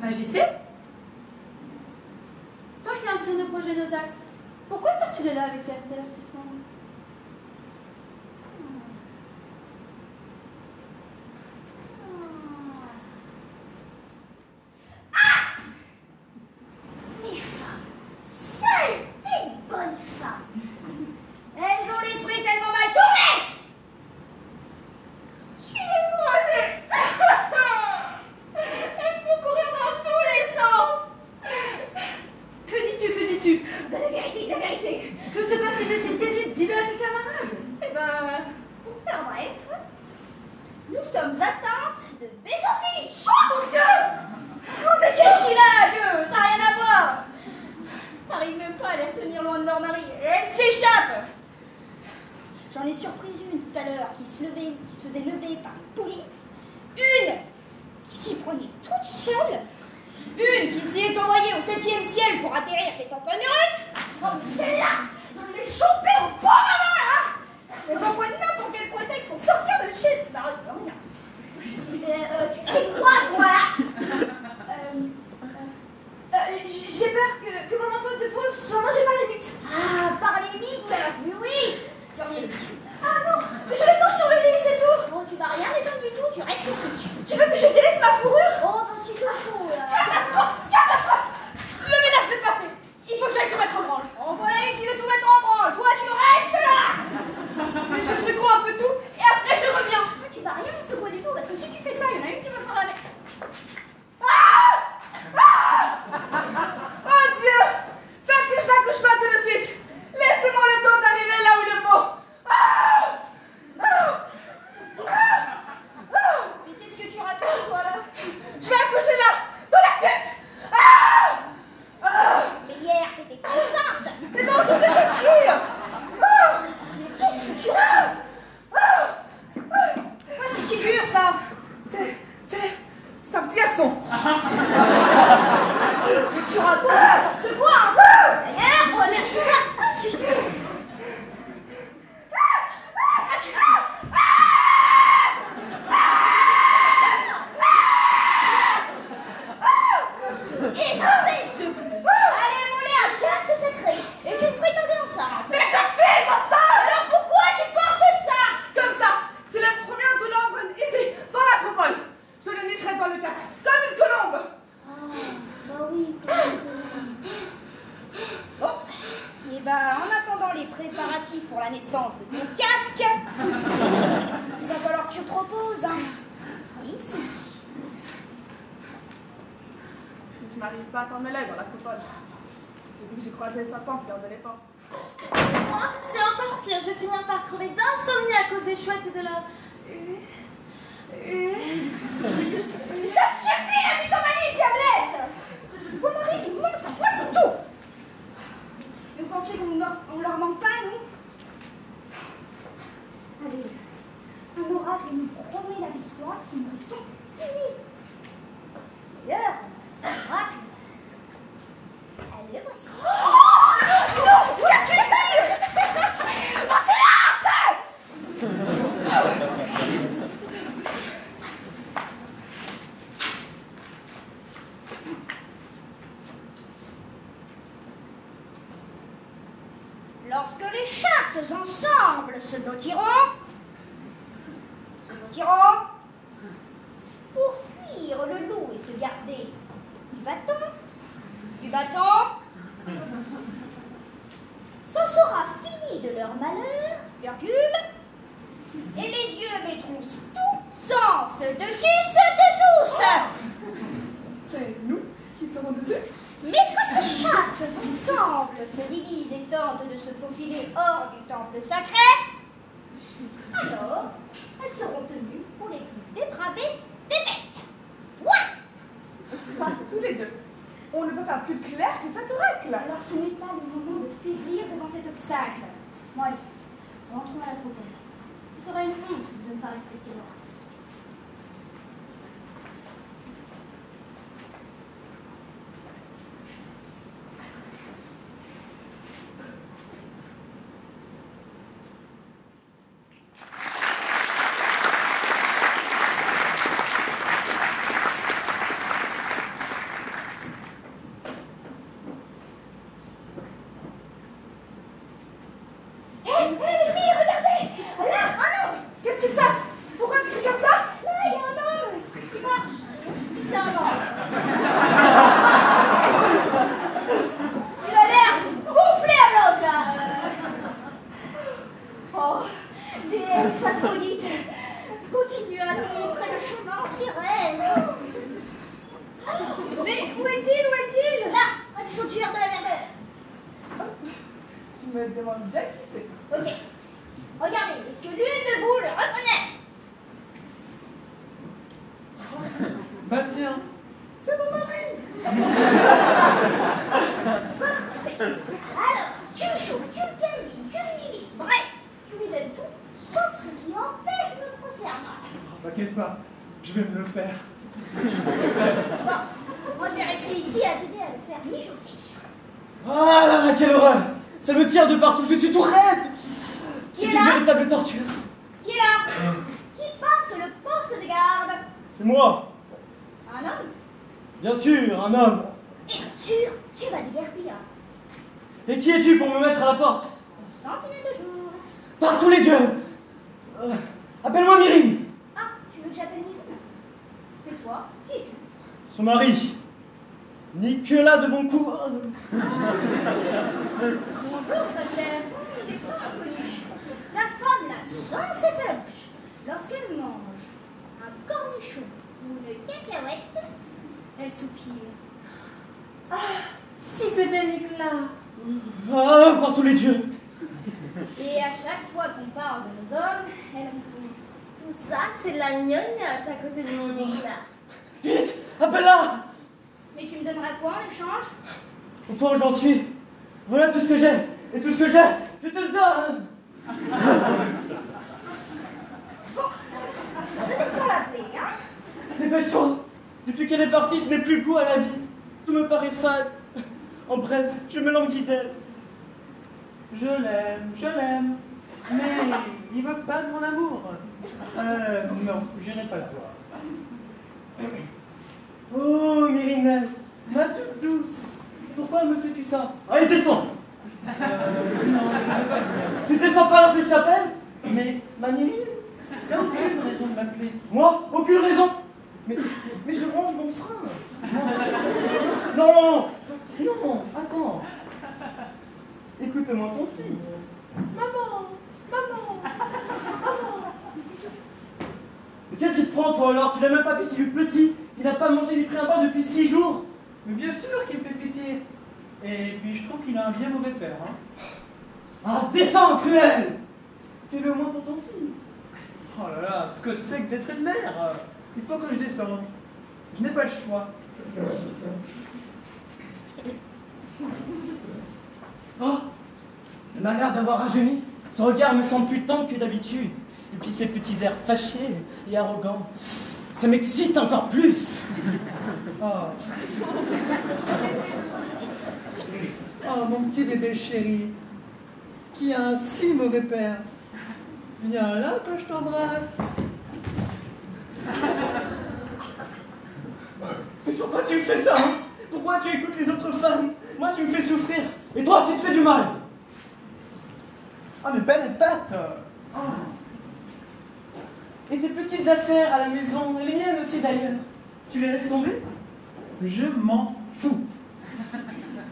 Majesté? Toi qui inscris nos projets, nos actes, pourquoi sors-tu de là avec cette terre si sombre? Mais qui se faisait lever par une poulie, une qui s'y prenait toute seule, une qui essayait de s'envoyer au 7e ciel pour atterrir chez Campanurus. Oh, mais celle-là, je l'ai chopée au bon moment, là. Elle s'envoie n'importe quel prétexte pour sortir de chez... Bah, rien. Tu fais quoi, toi, là? J'ai peur que mon manteau de fourrure soit mangé par les mythes. Ah, par les mythes. Mais oui. Tu reviens ici. Ah non, mais je l'étends sur le lit, c'est tout. Bon, tu vas rien l'étendre du tout, tu restes ici. Tu veux que je délaisse ma fourrure? Oh, ben c'est pas fou, là. Catastrophe! Catastrophe! Le ménage n'est pas fait. Il faut que j'aille tout mettre en branle. En voilà une qui veut tout mettre en branle. Toi, tu restes là. Mais je secoue un peu tout et après je reviens. Tu vas rien secouer du tout, parce que si tu fais ça, il y en a une qui va faire la même. Oh Dieu! Faites que je n'accouche pas tout de suite. Laissez-moi le temps d'arriver là où il le faut. Mais qu'est-ce que tu racontes, toi, là? Je vais accoucher là, dans l'assiette. Mais hier, t'étais enceinte. Mais non, je déjà le suis. Mais qu'est-ce que tu racontes? Ouais, c'est si dur, ça. C'est un petit garçon. Mais tu racontes n'importe quoi, hein. D'ailleurs, on va vérifier ça tout de suite. Espèce de... Allez voler un casque sacré. Et tu te prétendais enceinte. Mais je suis enceinte. Alors pourquoi tu portes ça? Comme ça, c'est la première de l'ombre ici, dans l'acropole. Je le nicherai dans le casque, comme une colombe. Ah, bah oui, comme une colombe. Bon, et bah en attendant les préparatifs pour la naissance de ton casque, il va falloir que tu te reposes, hein. Ici. Je n'arrive pas à fermer l'œil dans l'acropole. Depuis que j'ai croisé les sapins qui gardaient les portes. Moi, c'est encore pire. Je vais finir par crever d'insomnie à cause des chouettes et de leur... Ça suffit la mythomanie, diablesse! Vos maris vous manquent parfois, c'est tout! Et vous pensez qu'on leur manque pas, nous? Allez, un oracle nous promet la victoire si nous restons unis. D'ailleurs, cet oracle, allez, voici. Oh non! Qu'est-ce qu'il essaye? Oh, c'est lorsque les chattes ensemble se blottiront pour fuir le loup et se garder du bâton, c'en sera fini de leur malheur, virgule, et les dieux mettront tout sens dessous. C'est nous qui serons dessus. Mais que ces chattes ensemble se divisent et tentent de se faufiler hors du temple sacré, alors elles seront tenues pour les plus dépravés des bêtes. Point. Par tous les dieux. On ne peut faire plus clair que cet oracle. Alors ce n'est pas le moment de faiblir devant cet obstacle. Bon allez, rentrons à la propos. Ce serait une honte de ne pas respecter l'ordre. Ok. Regardez, est-ce que l'une de vous le reconnaît? Bah tiens, c'est mon mari. Parfait. Alors, tu le chauffes, tu le câlines, tu le limites. Bref, tu lui donnes tout, sauf ce qui empêche pas, je vais me le faire. Bon, moi je vais rester ici à t'aider à le faire mijoter. Ah là là, quelle horreur! Ça me tire de partout, je suis tout raide! Qui est C'est une là? véritable torture. Qui est là? Qui passe le poste de garde? C'est moi! Un homme? Bien sûr, un homme! Et sûr, tu vas déguerpir. Et qui es-tu pour me mettre à la porte? Sentinelle de jour. Par tous les dieux! Appelle-moi Myrine! Ah, tu veux que j'appelle Myrine? Et toi, qui es-tu? Son mari. Nicolas de Boncourt. Bonjour, ta chère. Ton nom n'est pas inconnu. Ta femme n'a sans cesse à la bouche. Lorsqu'elle mange un cornichon ou une cacahuète, elle soupire. Ah, si c'était Nicolas. Ah, par tous les dieux! Et à chaque fois qu'on parle de nos hommes, elle répond. Tout ça, c'est de la gnognotte à côté de mon Nicolas. Vite! Appelle-la! Mais tu me donneras quoi en échange? Au point où j'en suis. Voilà tout ce que j'ai. Et tout ce que j'ai, je te le donne! Laissons l'appeler, hein? Dépêche-toi! Depuis qu'elle est partie, je n'ai plus goût à la vie. Tout me paraît fade. En bref, je me languis d'elle. Je l'aime, mais il veut pas de mon amour. Non, j'irai pas le voir. Oh, Myrinette, ma toute douce, pourquoi me fais-tu ça? Allez, descends! Tu descends pas alors que je t'appelle? Mais Ma Myrine? t'as aucune raison de m'appeler. Moi? Aucune raison! Mais je range mon frein! Non! Non! Attends! Écoute-moi ton fils! Maman! Maman! Maman! Mais qu'est-ce qui te prend, toi, alors? Tu n'as même pas pitié du petit qui n'a pas mangé ni pris un bain depuis 6 jours? Mais bien sûr qu'il me fait pitié. Et puis je trouve qu'il a un bien mauvais père. Hein. Ah, descends, cruel! Fais-le au moins pour ton fils! Oh là là, ce que c'est que d'être une mère. Il faut que je descende. Je n'ai pas le choix. Oh! Elle m'a l'air d'avoir rajeuni. Son regard me semble plus tendre que d'habitude. Et puis ses petits airs fâchés et arrogants. Ça m'excite encore plus! Oh. Oh, mon petit bébé chéri, qui a un si mauvais père. Viens là que je t'embrasse. Mais pourquoi tu me fais ça, hein? Pourquoi tu écoutes les autres femmes? Moi, tu me fais souffrir. Et toi, tu te fais du mal. Ah, mais belle patte. Oh. Et tes petites affaires à la maison, et les miennes aussi d'ailleurs, tu les laisses tomber? Je m'en fous.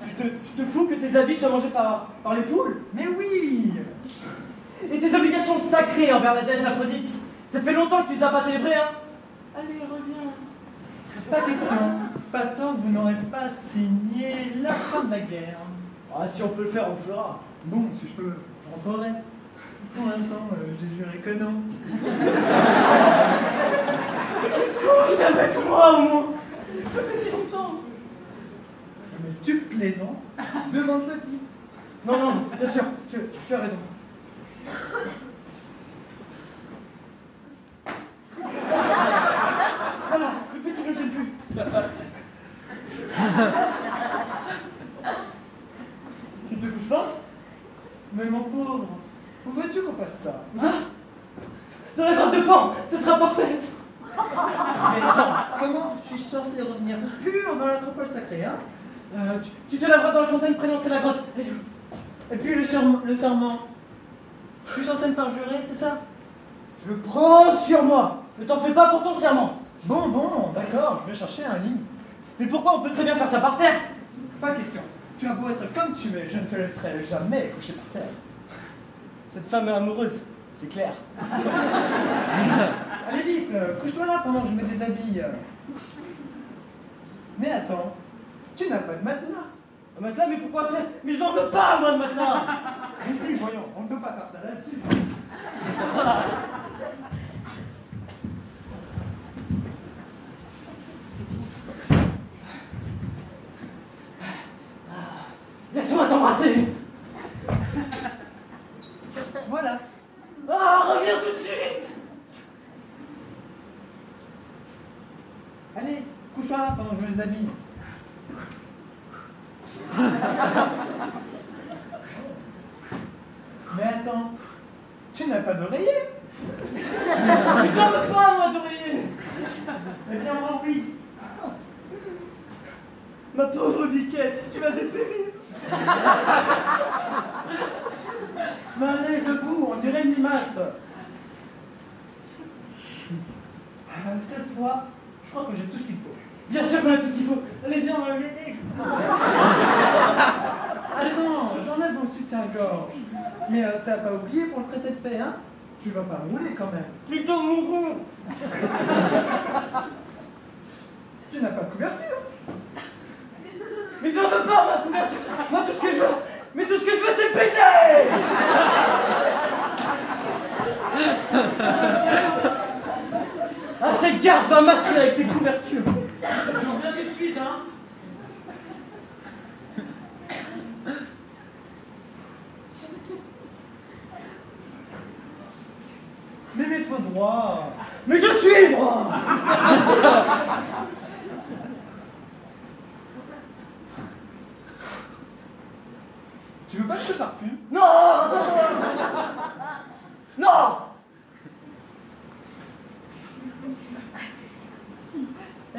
Tu te fous que tes habits soient mangés par les poules? Mais oui. Et tes obligations sacrées envers la déesse Aphrodite? Ça fait longtemps que tu les as pas célébrées, hein? Allez, reviens. Pas question. Pas tant que vous n'aurez pas signé la fin de la guerre. Ah, si on peut le faire, on le fera. Bon, si je peux, je rentrerai. Pour l'instant, j'ai juré que non. Couche avec moi, au moins. Ça fait si longtemps. Mais tu plaisantes devant le petit. Non, non, bien sûr, tu as raison. Voilà, le petit ne gêne plus. Tu ne te couches pas? Mais mon pauvre, où veux-tu qu'on fasse ça? Ah, dans la grotte de Pan, ce sera parfait. Mais comment suis-je censé revenir pur dans l'acropole sacrée, hein? Tu te laveras dans la fontaine près de l'entrée de la grotte. Allez. Et puis le serment. Je suis censé me parjurer, c'est ça? Je prends sur moi. Ne t'en fais pas pour ton serment. Bon, d'accord, je vais chercher un lit. Mais pourquoi on peut très bien faire ça par terre? Pas question. Tu as beau être comme tu es, je ne te laisserai jamais coucher par terre. Cette femme est amoureuse, c'est clair. Allez vite, couche-toi là pendant que je me déshabille. Mais attends, tu n'as pas de matelas. Un matelas, mais pourquoi faire? Mais je n'en veux pas, moi, de matelas. Mais si, voyons, on ne peut pas faire ça là-dessus. Laisse-moi t'embrasser. Voilà. Ah, reviens tout de suite. n'as pas d'oreiller. Mais j'en veux pas, moi, d'oreiller. Eh bien, Henri. Ma pauvre biquette, tu vas dépérir. Mais allez, debout, on dirait une limace. Cette fois, je crois que j'ai tout ce qu'il faut. Bien sûr qu'on a tout ce qu'il faut. Allez, viens, Attends, j'enlève mon soutien-gorge. Mais t'as pas oublié pour le traité de paix, hein? Tu vas pas rouler quand même. Plutôt mourir. Tu n'as pas de couverture. Mais j'en veux pas, ma couverture. Moi, tout ce que je veux, mais tout ce que je veux, c'est baiser. Ah, cette garce va mâcher avec ses couvertures. Je reviens tout de suite, hein. Mais mets-toi droit. Mais je suis droit. Tu veux pas que je te parfume? Non. Non.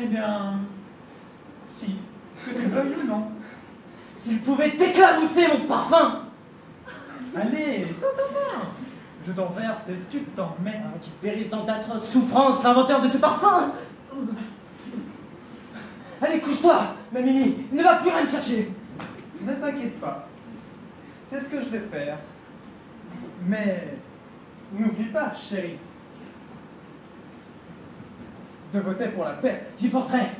Eh bien... si. Que tu le veuilles ou non. S'il pouvait t'éclabousser mon parfum. Allez, tends ta main. Je t'en verse et tu t'en mets. Ah, qu'il périsse dans d'atroces souffrances, l'inventeur de ce parfum. Allez, couche-toi, ma Mimi. Il ne va plus rien chercher. Ne t'inquiète pas. C'est ce que je vais faire. Mais... n'oublie pas, chérie, de voter pour la paix. J'y penserai.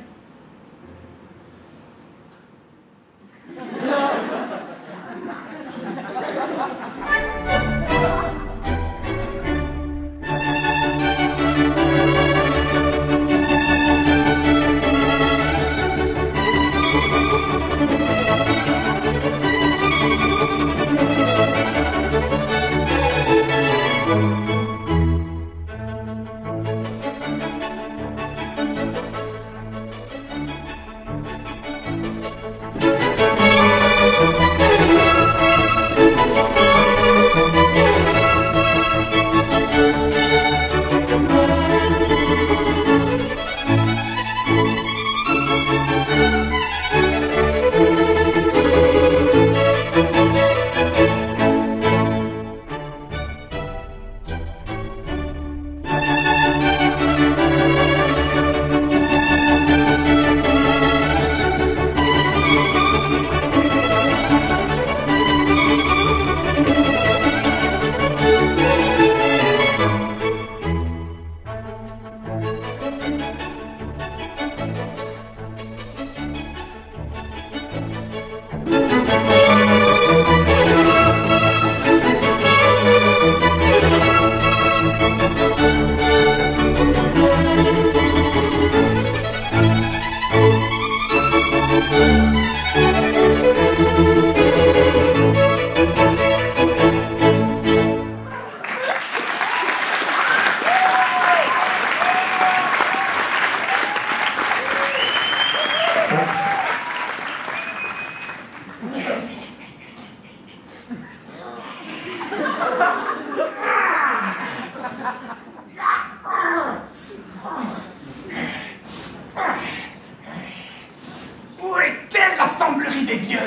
Où est-elle l'assemblerie des vieux?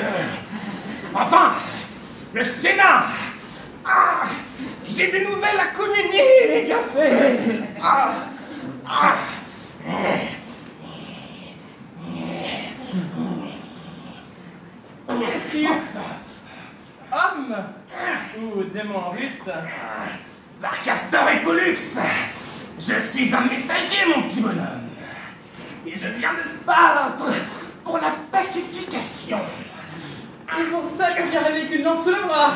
Enfin, le Sénat! Ah, j'ai des nouvelles à communiquer, les gars, Es-tu homme ou démon rude? Par Castor et Pollux, je suis un messager, mon petit bonhomme. Et je viens de se battre pour la pacification. C'est pour ça que tu arrives avec une lance sous le bras.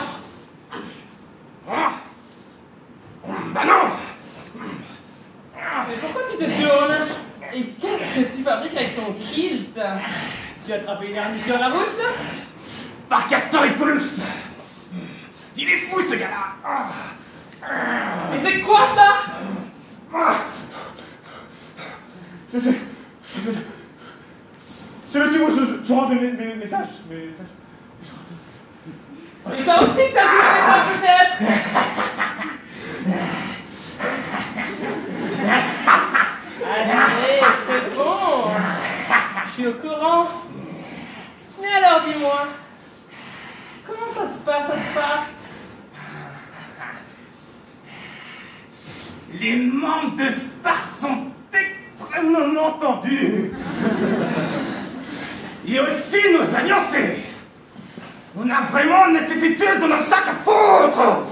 Bah non! Mais pourquoi tu te tournes? Et qu'est-ce que tu fabriques avec ton kilt? Tu as attrapé une hernie sur la route? Par Castor et Pollux! Il est fou, ce gars-là! Mais c'est quoi ça? C'est le type où je rentre mes messages. Et ça aussi, ça te fait ça peut-être? suis au courant. Mais alors dis-moi, comment ça se passe à Sparte? Les membres de Sparte sont extrêmement tendus. Et aussi nos alliancés. On a vraiment nécessité de nos sacs à foutre.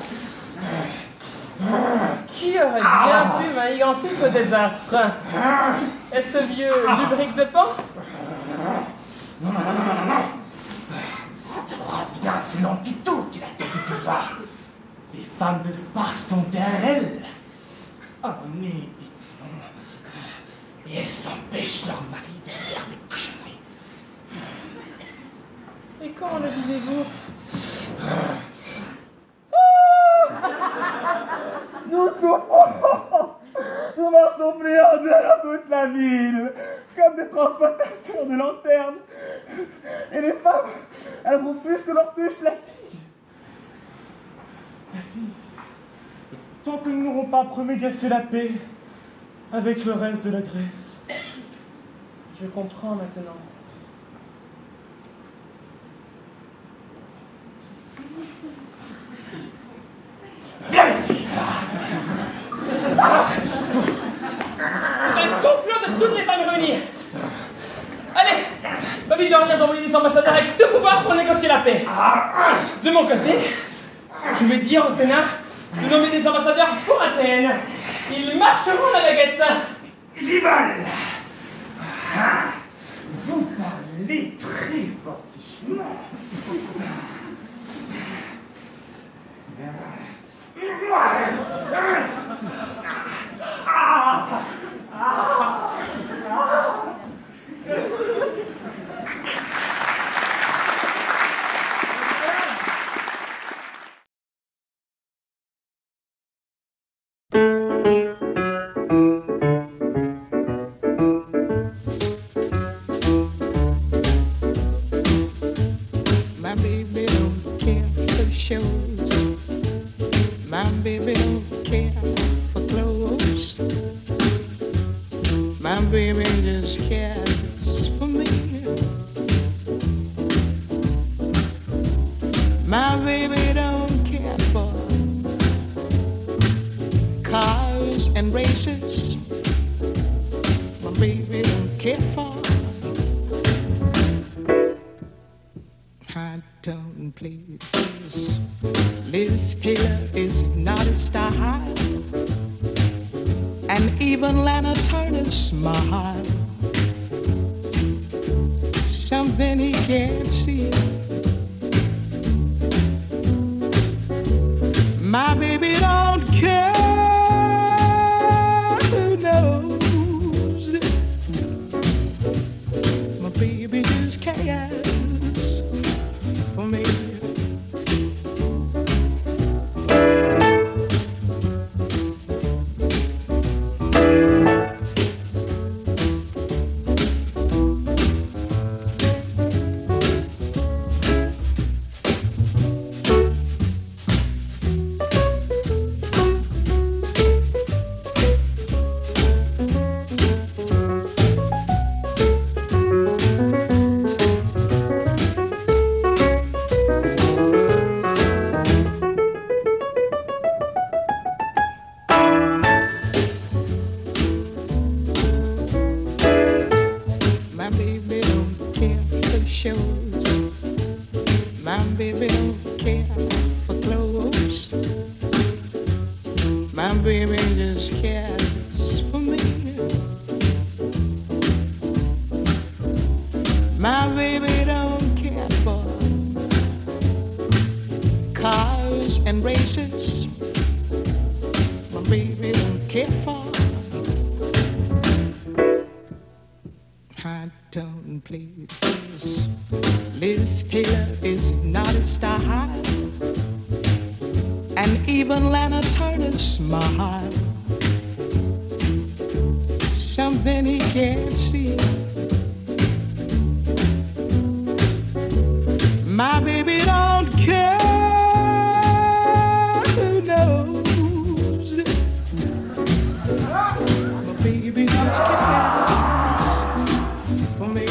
Qui aurait bien pu manigancer ce désastre? Est-ce ce vieux Lubrique de Pan? Non. Je crois bien que c'est l'Ampitou qui a tête de tout ça. Les femmes de Sparte sont derrière elles. Oh, mais et elles empêchent leur mari de faire des cochonneries. Et comment le vivez-vous? Nous souffrons. Nous marchons pliés en derrière toute la ville, comme des transportateurs de lanternes. Et les femmes, elles refusent que leur touche la fille. La fille. Tant que nous n'aurons pas promégassé la paix avec le reste de la Grèce. Je comprends maintenant. Viens ici. C'est un complot de toutes les femmes réunies. Allez, Babylone a envoyé des ambassadeurs avec tout pouvoir pour négocier la paix. De mon côté, je vais dire au Sénat de nommer des ambassadeurs pour Athènes. Ils marcheront la baguette. J'y vole. Vous parlez très fortichement. My baby don't care for shows. My baby don't care for clothes. My baby just cares for me. My baby don't care for cars and races. My baby don't care for high tone places. Liz Taylor is not a star, and even Lana Turner's smile, something he can't see. My baby don't care who knows. My baby just cares for me. My baby don't care for shows. My baby don't care for clothes. My baby just cares for me. My baby don't care for cars and races. My baby don't care for high tone places. Liz Taylor is not a star, and even Lana Turner's smile, something he can't see. My baby don't care who knows. My baby just cares for me.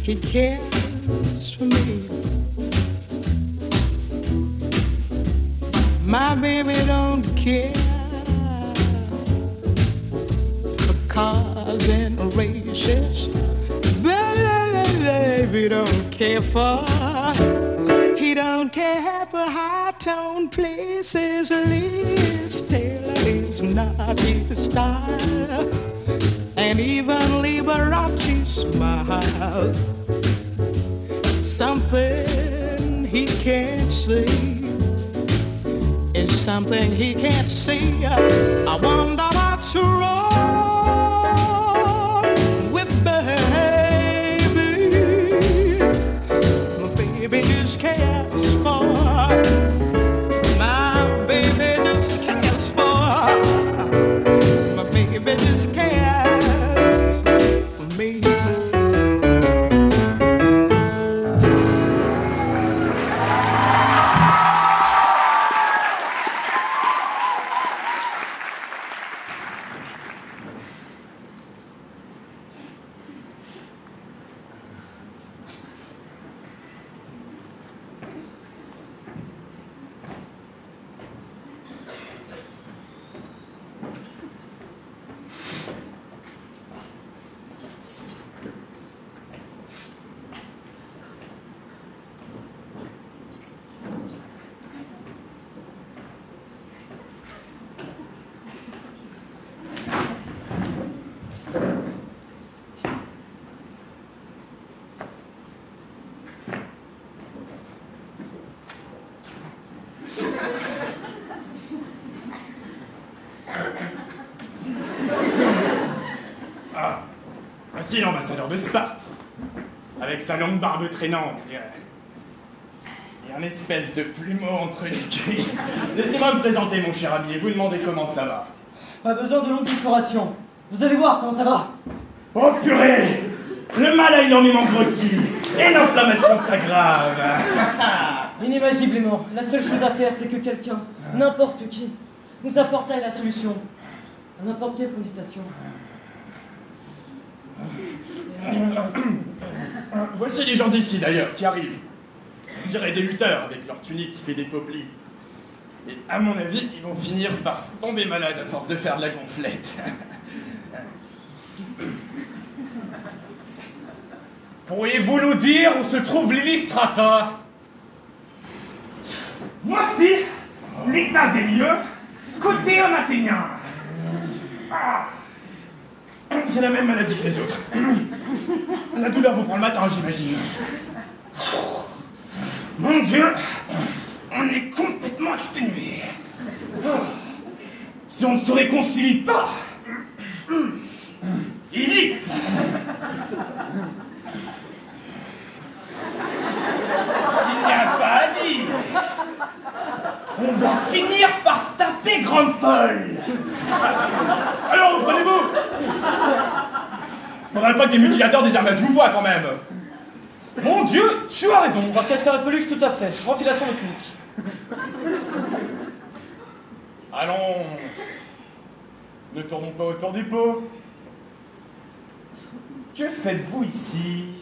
he cares for me. My baby don't care for cars and races. Baby don't care for. He don't care for high-tone places. Liz Taylor is not his style, and even Liberace smile. Something he can't see is something he can't see. I wonder what's wrong with baby. My baby just cares for. My baby just cares for. My baby just cares for me. Voici l'ambassadeur de Sparte, avec sa longue barbe traînante et un espèce de plumeau entre les cuisses. Laissez-moi me présenter, mon cher ami, et vous demandez comment ça va. Pas besoin de longue exploration. Vous allez voir comment ça va. Oh purée! Le mal a énormément grossi, et l'inflammation s'aggrave. Inimaginablement, la seule chose à faire, c'est que quelqu'un, n'importe qui, nous apporte la solution. À n'importe quelle condition. Voici les gens d'ici d'ailleurs qui arrivent. On dirait des lutteurs avec leur tunique qui fait des faux plis. Et à mon avis, ils vont finir par tomber malades à force de faire de la gonflette. Pourriez-vous nous dire où se trouve l'illustrata? Voici l'état des lieux côté homme athénien. C'est la même maladie que les autres. La douleur vous prend le matin, j'imagine. Mon Dieu, on est complètement exténué. Si on ne se réconcilie pas, et vite. Il n'y a pas à dire. On va finir par se taper grande folle. Alors, reprenez-vous. Faudrait pas que les mutilateurs des Hermès vous voient quand même. Mon Dieu, tu as raison. Orchestre et Pollux, tout à fait. Enfilation de tunique. Allons. Ne tournons pas autour du pot. Que faites-vous ici?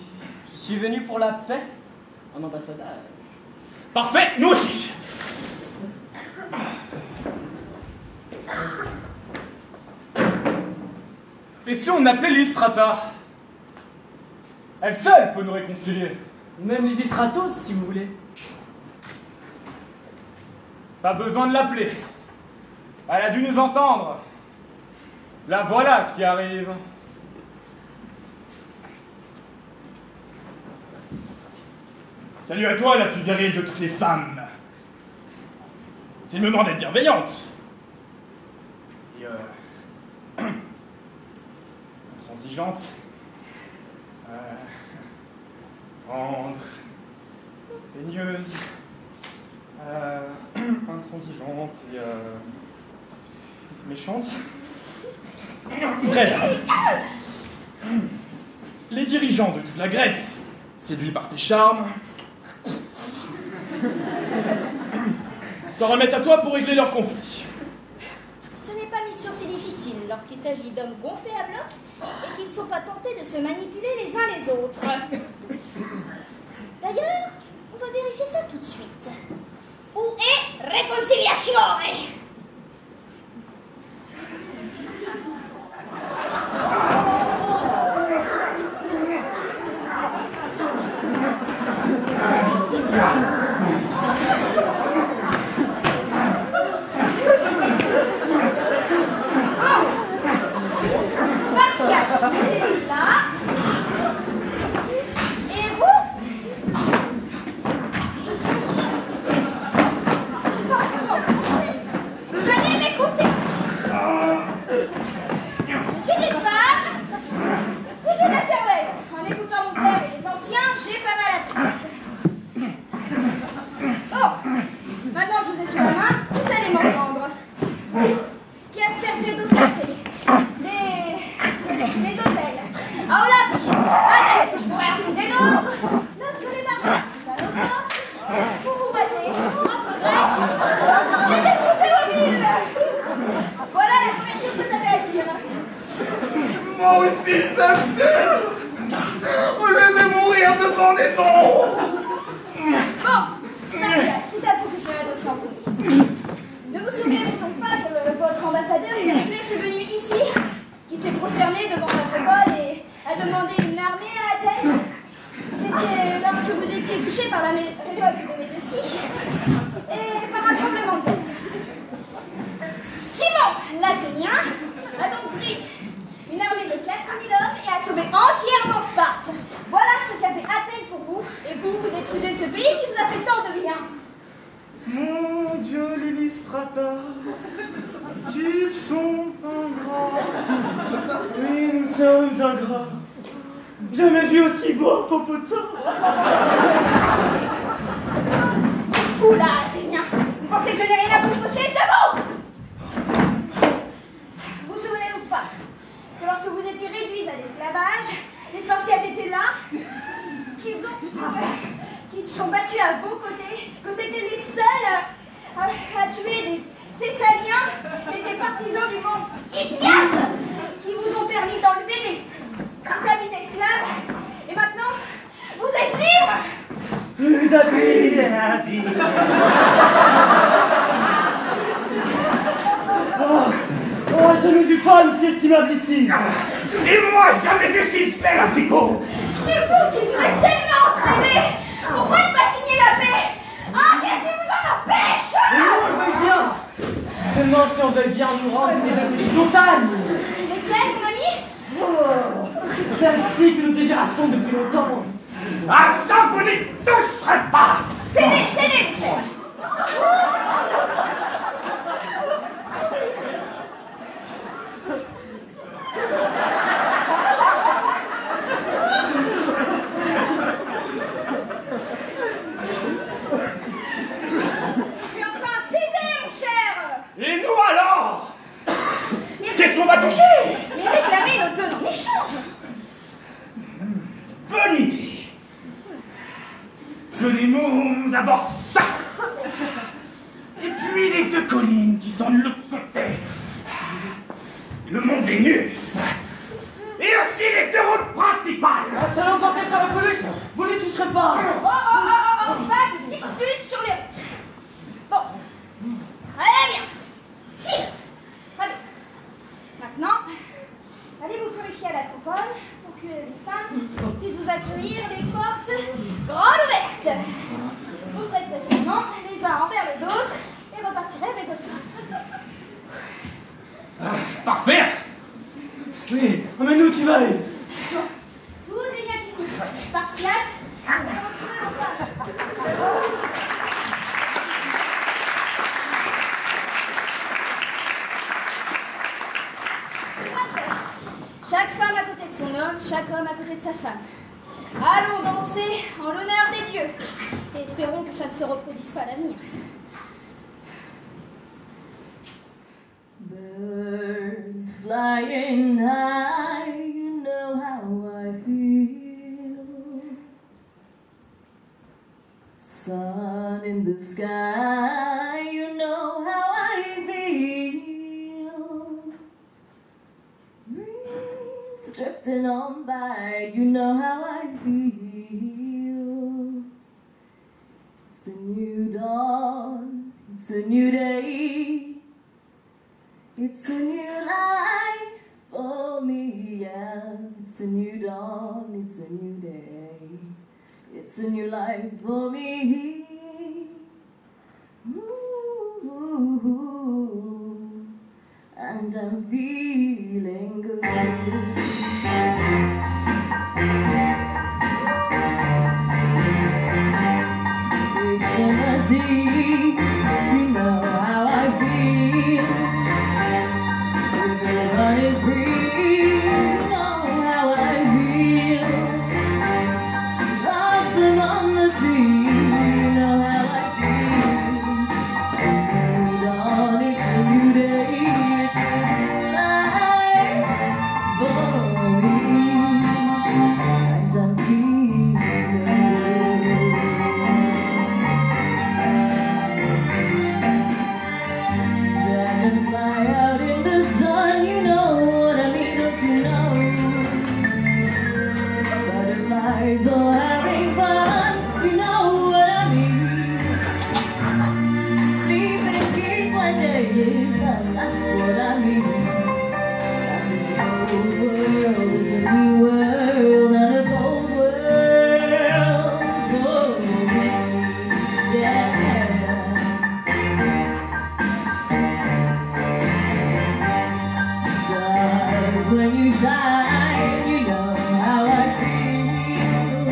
Je suis venu pour la paix, en ambassadeur. Parfait, nous aussi. Et si on appelait Lystrata? Elle seule peut nous réconcilier. Ou même Lysistratos, si vous voulez. Pas besoin de l'appeler. Elle a dû nous entendre. La voilà qui arrive. Salut à toi, la plus virile de toutes les femmes. C'est le moment d'être bienveillante. Et intransigeante. Tendre. Daigneuse. Intransigeante et méchante. Bref. Les dirigeants de toute la Grèce, séduits par tes charmes, s'en remettent à toi pour régler leurs conflits. Ce n'est pas mission si difficile lorsqu'il s'agit d'hommes gonflés à bloc et qui ne sont pas tentés de se manipuler les uns les autres. D'ailleurs, on va vérifier ça tout de suite. Où est réconciliation? Spartiate, mettez-vous là. Et vous? Ici. Vous allez m'écouter. Je suis une femme et j'ai de la cervelle. En écoutant mon père et les anciens, j'ai pas mal appris. Oh, maintenant que je vous ai sur la main, vous allez m'entendre. Qui aspergeait d'eau sacrée les hôtels. À Olympie, à Delphes, je pourrais en citer d'autres. Lorsque les barbares sont à l'automne, vous vous battez entre Grecs et détruisez vos villes. Voilà la première chose que j'avais à dire. Moi aussi, ça me tue. Au lieu de mourir de pendaison. Bon, Spartiate, c'est à vous que je vais adresser en premier. Ne vous souvenez-vous donc pas que votre ambassadeur Périclès est venu ici, qui s'est prosterné devant l'Acropole et a demandé une armée à Athènes? C'était lorsque vous étiez touché par la révolte de Médicis et par un tremblement de terre. Simon l'Athénien a donc pris une armée de 4000 hommes et a sauvé entièrement Sparte. Voilà ce qu'a fait Athènes pour vous, et vous détruisez ce pays qui vous a fait tant de bien. Mon Dieu, l'illustrateur, qu'ils sont ingrats. Oui, nous sommes ingrats. Jamais vu aussi beau Popotin. Vous là, Athénien, vous pensez que je n'ai rien à vous reprocher? Debout! Vous souvenez-vous pas que lorsque vous étiez réduits à l'esclavage, les Spartiates étaient là, qu'ils se sont battus à vos côtés, que c'était les seuls à tuer des Thessaliens et des partisans du monde Hippias qui vous ont permis d'enlever des habits d'esclaves. Et maintenant, vous êtes libres! Plus d'habits. Oh, jamais vu femme si estimable ici. Et moi, jamais vu si belle abricot. Et vous qui vous êtes tellement entraînés, pourquoi ne pas signer la paix? Hein? Qu'est-ce qui vous en empêche? Mais nous, on le veut bien. Seulement si on veut bien nous rendre ces montagnes. Lesquelles, mon ami? Oh, celle-ci que nous désirassons depuis longtemps. Ah, ça, vous n'y toucherez pas. Cédez, mon cher. Mais enfin, cédez, mon cher. Et nous alors? Mais Qu'est-ce qu'on va toucher? Mais réclamez notre zone en échange. Bonne idée. Donnez-nous d'abord ça. Et puis les deux collines qui sont de l'autre côté. Le mont Vénus. Et aussi les deux routes principales. Ah, selon professeur Apollox, vous n'y toucherez pas. Oh, pas de dispute sur les routes. Bon, très bien. Si, très bien. Maintenant, allez vous purifier à l'Acropole pour que les femmes puissent vous accueillir les portes grandes ouvertes. Vous prêterez serment les uns envers les autres et repartirez avec votre femme. Parfait. Oui, mais nous, tu vas aller. Tout est bien fini. Spartiate, vous allez retrouver vos femmes. Parfait. Chaque femme à côté de son homme, chaque homme à côté de sa femme. Allons danser en l'honneur des dieux. Et espérons que ça ne se reproduise pas à l'avenir. Birds flying high, you know how I feel. Sun in the sky, you know how I feel. Breeze drifting on by, you know how I feel. It's a new day. It's a new life for me, yeah. It's a new dawn, it's a new day. It's a new life for me. Ooh, and I'm feeling good. You know how I feel. We're running free. You know how I feel. Blossom on the tree. You know how I feel. It's a new dawn. It's a new day. It's a new life for me. And I'm feeling fly out in the sun, you know what I mean, don't you know? Butterflies are having fun, you know what I mean. Sleeping kids one day is that's what I mean. And this whole world is a new world and a cold world for me, yeah. When you shine, you know how I feel.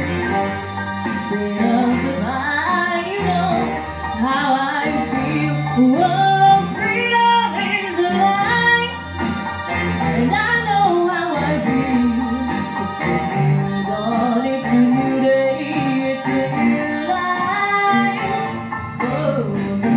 Say of the vine, you know how I feel. Whoa, freedom is a line, and I know how I feel. It's a new dawn, it's a new day, it's a new life for me.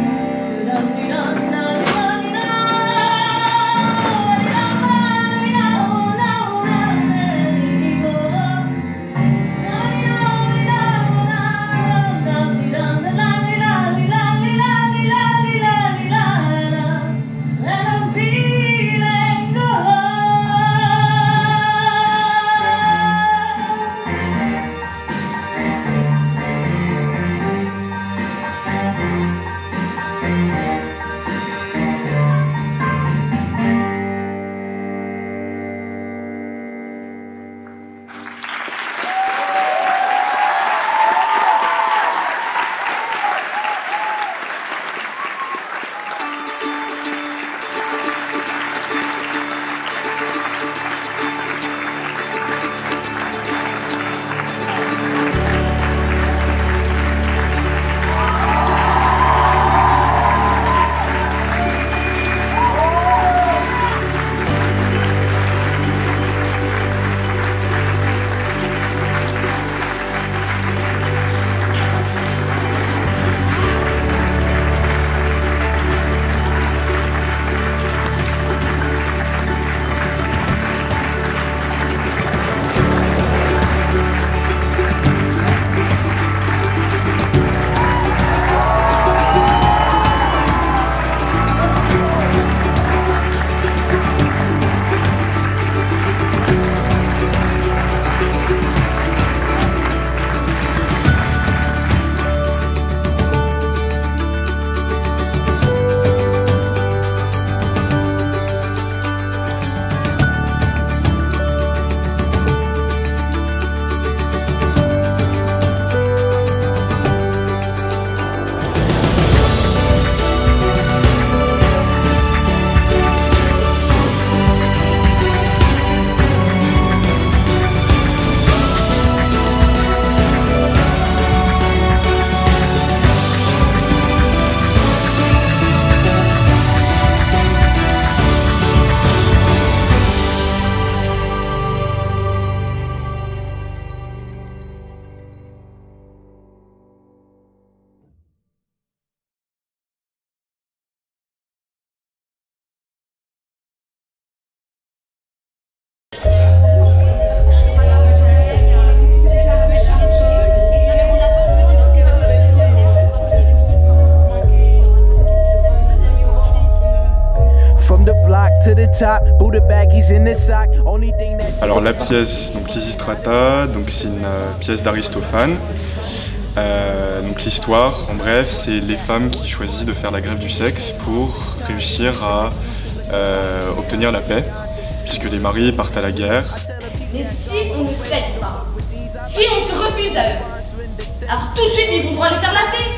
Alors la pièce, donc Lysistrata, donc c'est une pièce d'Aristophane Donc l'histoire, en bref, c'est les femmes qui choisissent de faire la grève du sexe pour réussir à obtenir la paix, puisque les maris partent à la guerre. Mais si on ne cède pas, si on se refuse à eux, alors tout de suite ils vont aller faire la paix.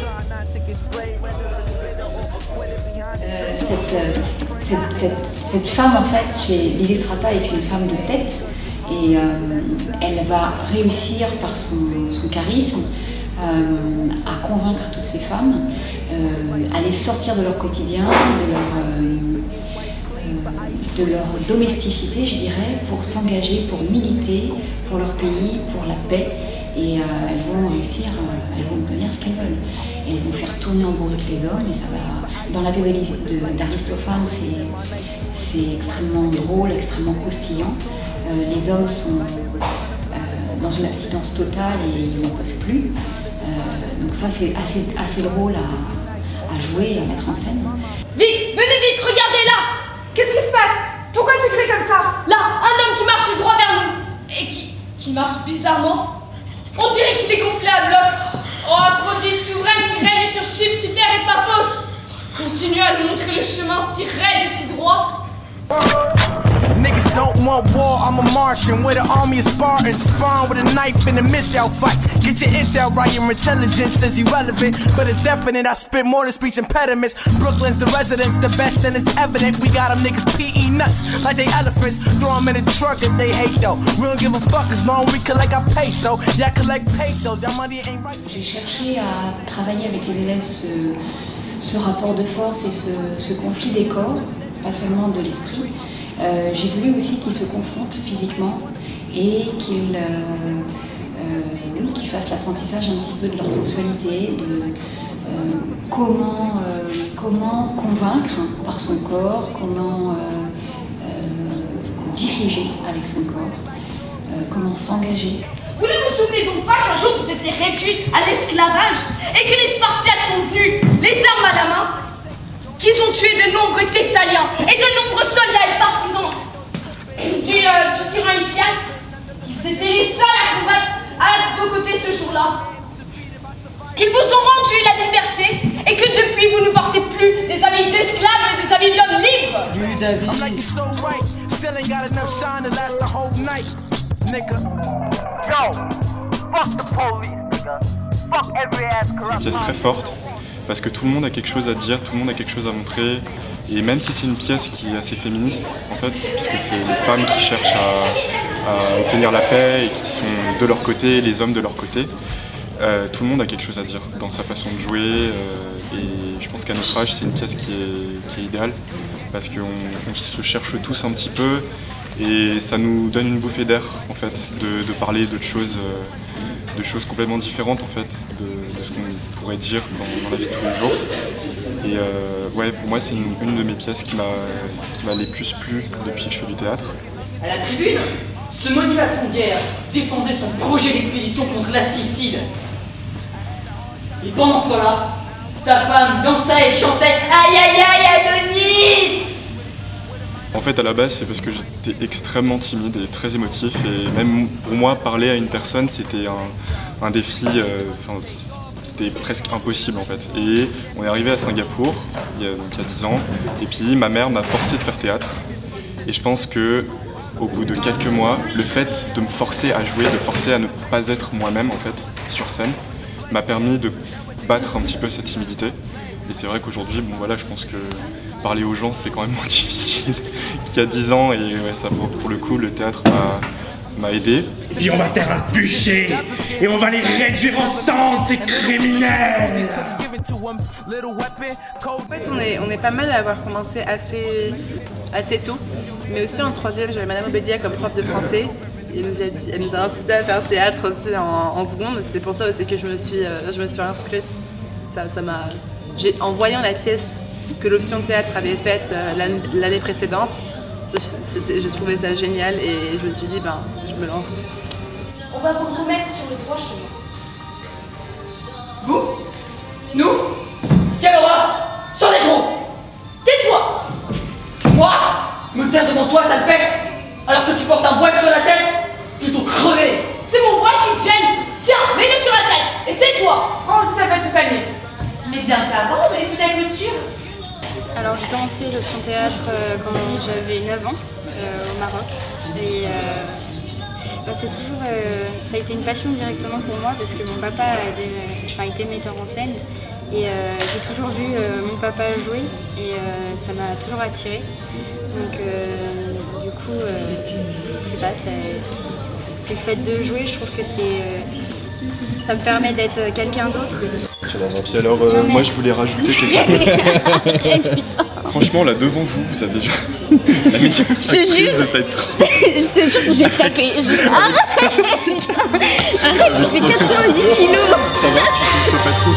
Cette femme, en fait, chez Lise Strata, est une femme de tête et elle va réussir par son charisme à convaincre toutes ces femmes, à les sortir de leur quotidien, de leur domesticité, je dirais, pour s'engager, pour militer pour leur pays, pour la paix. Et elles vont réussir, elles vont obtenir ce qu'elles veulent. Et elles vont faire tourner en bourrique les hommes, et ça va... Dans la théorie d'Aristophane, c'est extrêmement drôle, extrêmement croustillant. Les hommes sont dans une abstinence totale et ils n'en peuvent plus. Donc ça, c'est assez drôle à jouer et à mettre en scène. Vite, venez vite, regardez là! Qu'est-ce qui se passe? Pourquoi tu cries comme ça? Là, un homme qui marche droit vers nous et qui marche bizarrement. On dirait qu'il est gonflé à bloc. Oh, Aphrodite souveraine qui règne sur Chypre, Tibère et Paphos. Continue à nous montrer le chemin si raide et si droit. Niggas don't want war, I'm a Martian with an army of Spartans. Sparring with a knife in a missile fight. Get your intel right, your intelligence is irrelevant, but it's definite. I spit more than speech impediments. Brooklyn's the residence, the best, and it's evident. We got them niggas PE nuts like they elephants. Throw them in the truck if they hate though. We don't give a fuck as long as we collect our peso. Yeah, collect pesos, your money ain't right. J'ai cherché à travailler avec les élèves ce rapport de force et ce conflit des corps, pas seulement de l'esprit. J'ai voulu aussi qu'ils se confrontent physiquement et qu'ils fassent l'apprentissage un petit peu de leur sensualité, de comment convaincre par son corps, comment diriger avec son corps, comment s'engager. Vous ne vous souvenez donc pas qu'un jour vous étiez réduits à l'esclavage et que les Spartiates sont venus, les armes à la main, qu'ils ont tué de nombreux Thessaliens et de nombreux soldats et partisans du tyran Hippias? Ils étaient les seuls à combattre à vos côtés ce jour-là. Qu'ils vous ont rendu la liberté et que depuis vous ne portez plus des habits d'esclaves mais des habits d'hommes libres. C'est une pièce très forte parce que tout le monde a quelque chose à dire, tout le monde a quelque chose à montrer. Et même si c'est une pièce qui est assez féministe, en fait, puisque c'est les femmes qui cherchent à obtenir la paix et qui sont de leur côté, les hommes de leur côté, tout le monde a quelque chose à dire dans sa façon de jouer. Et je pense qu'à notre âge, c'est une pièce qui est idéale parce qu'on se cherche tous un petit peu et ça nous donne une bouffée d'air, en fait, de parler de choses complètement différentes, en fait, de ce qu'on pourrait dire dans la vie de tous les jours. Et ouais, pour moi, c'est une de mes pièces qui m'a les plus plu depuis que je fais du théâtre. À la tribune, ce maudit patron de guerre défendait son projet d'expédition contre la Sicile. Et pendant ce temps-là, sa femme dansait et chantait « Aïe aïe aïe Adonis !» En fait, à la base, c'est parce que j'étais extrêmement timide et très émotif. Et même pour moi, parler à une personne, c'était un défi, c'était presque impossible en fait. Et on est arrivé à Singapour, il y a 10 ans, et puis ma mère m'a forcé de faire théâtre. Et je pense que au bout de quelques mois, le fait de me forcer à jouer, de forcer à ne pas être moi-même en fait, sur scène, m'a permis de battre un petit peu cette timidité. Et c'est vrai qu'aujourd'hui, bon voilà, je pense que parler aux gens, c'est quand même moins difficile qu'il y a 10 ans. Et ouais, ça, pour le coup, le théâtre m'a aidé. Puis on va faire un bûcher et on va les réduire en cendres, ces criminels. En fait, on est pas mal à avoir commencé assez tôt. Mais aussi en troisième, j'avais Madame Obedia comme prof de français. Elle nous a incité à faire théâtre aussi en seconde. C'est pour ça aussi que je me suis inscrite. En voyant la pièce que l'option théâtre avait faite l'année précédente, je trouvais ça génial et je me suis dit, ben, je me lance. On va vous remettre sur le droit chemin. Vous? Nous? Quelle horreur! C'en est trop! Tais-toi! Moi? Me taire devant toi, sale peste! Alors que tu portes un voile sur la tête? Plutôt crever! C'est mon voile qui te gêne! Tiens, mets-le sur la tête et tais-toi! commencé l'option théâtre quand j'avais 9 ans au Maroc. Et c'est toujours, ça a été une passion directement pour moi parce que mon papa était metteur en scène et j'ai toujours vu mon papa jouer et ça m'a toujours attirée. Donc du coup, je sais pas, puis le fait de jouer, je trouve que ça me permet d'être quelqu'un d'autre. Puis alors, moi je voulais rajouter quelque chose. Franchement, là devant vous, vous avez la meilleure actrice de cette tranche. Je te jure que je vais te taper. Arrête, tu fais 90 kilos. Ça va, tu souffles pas trop.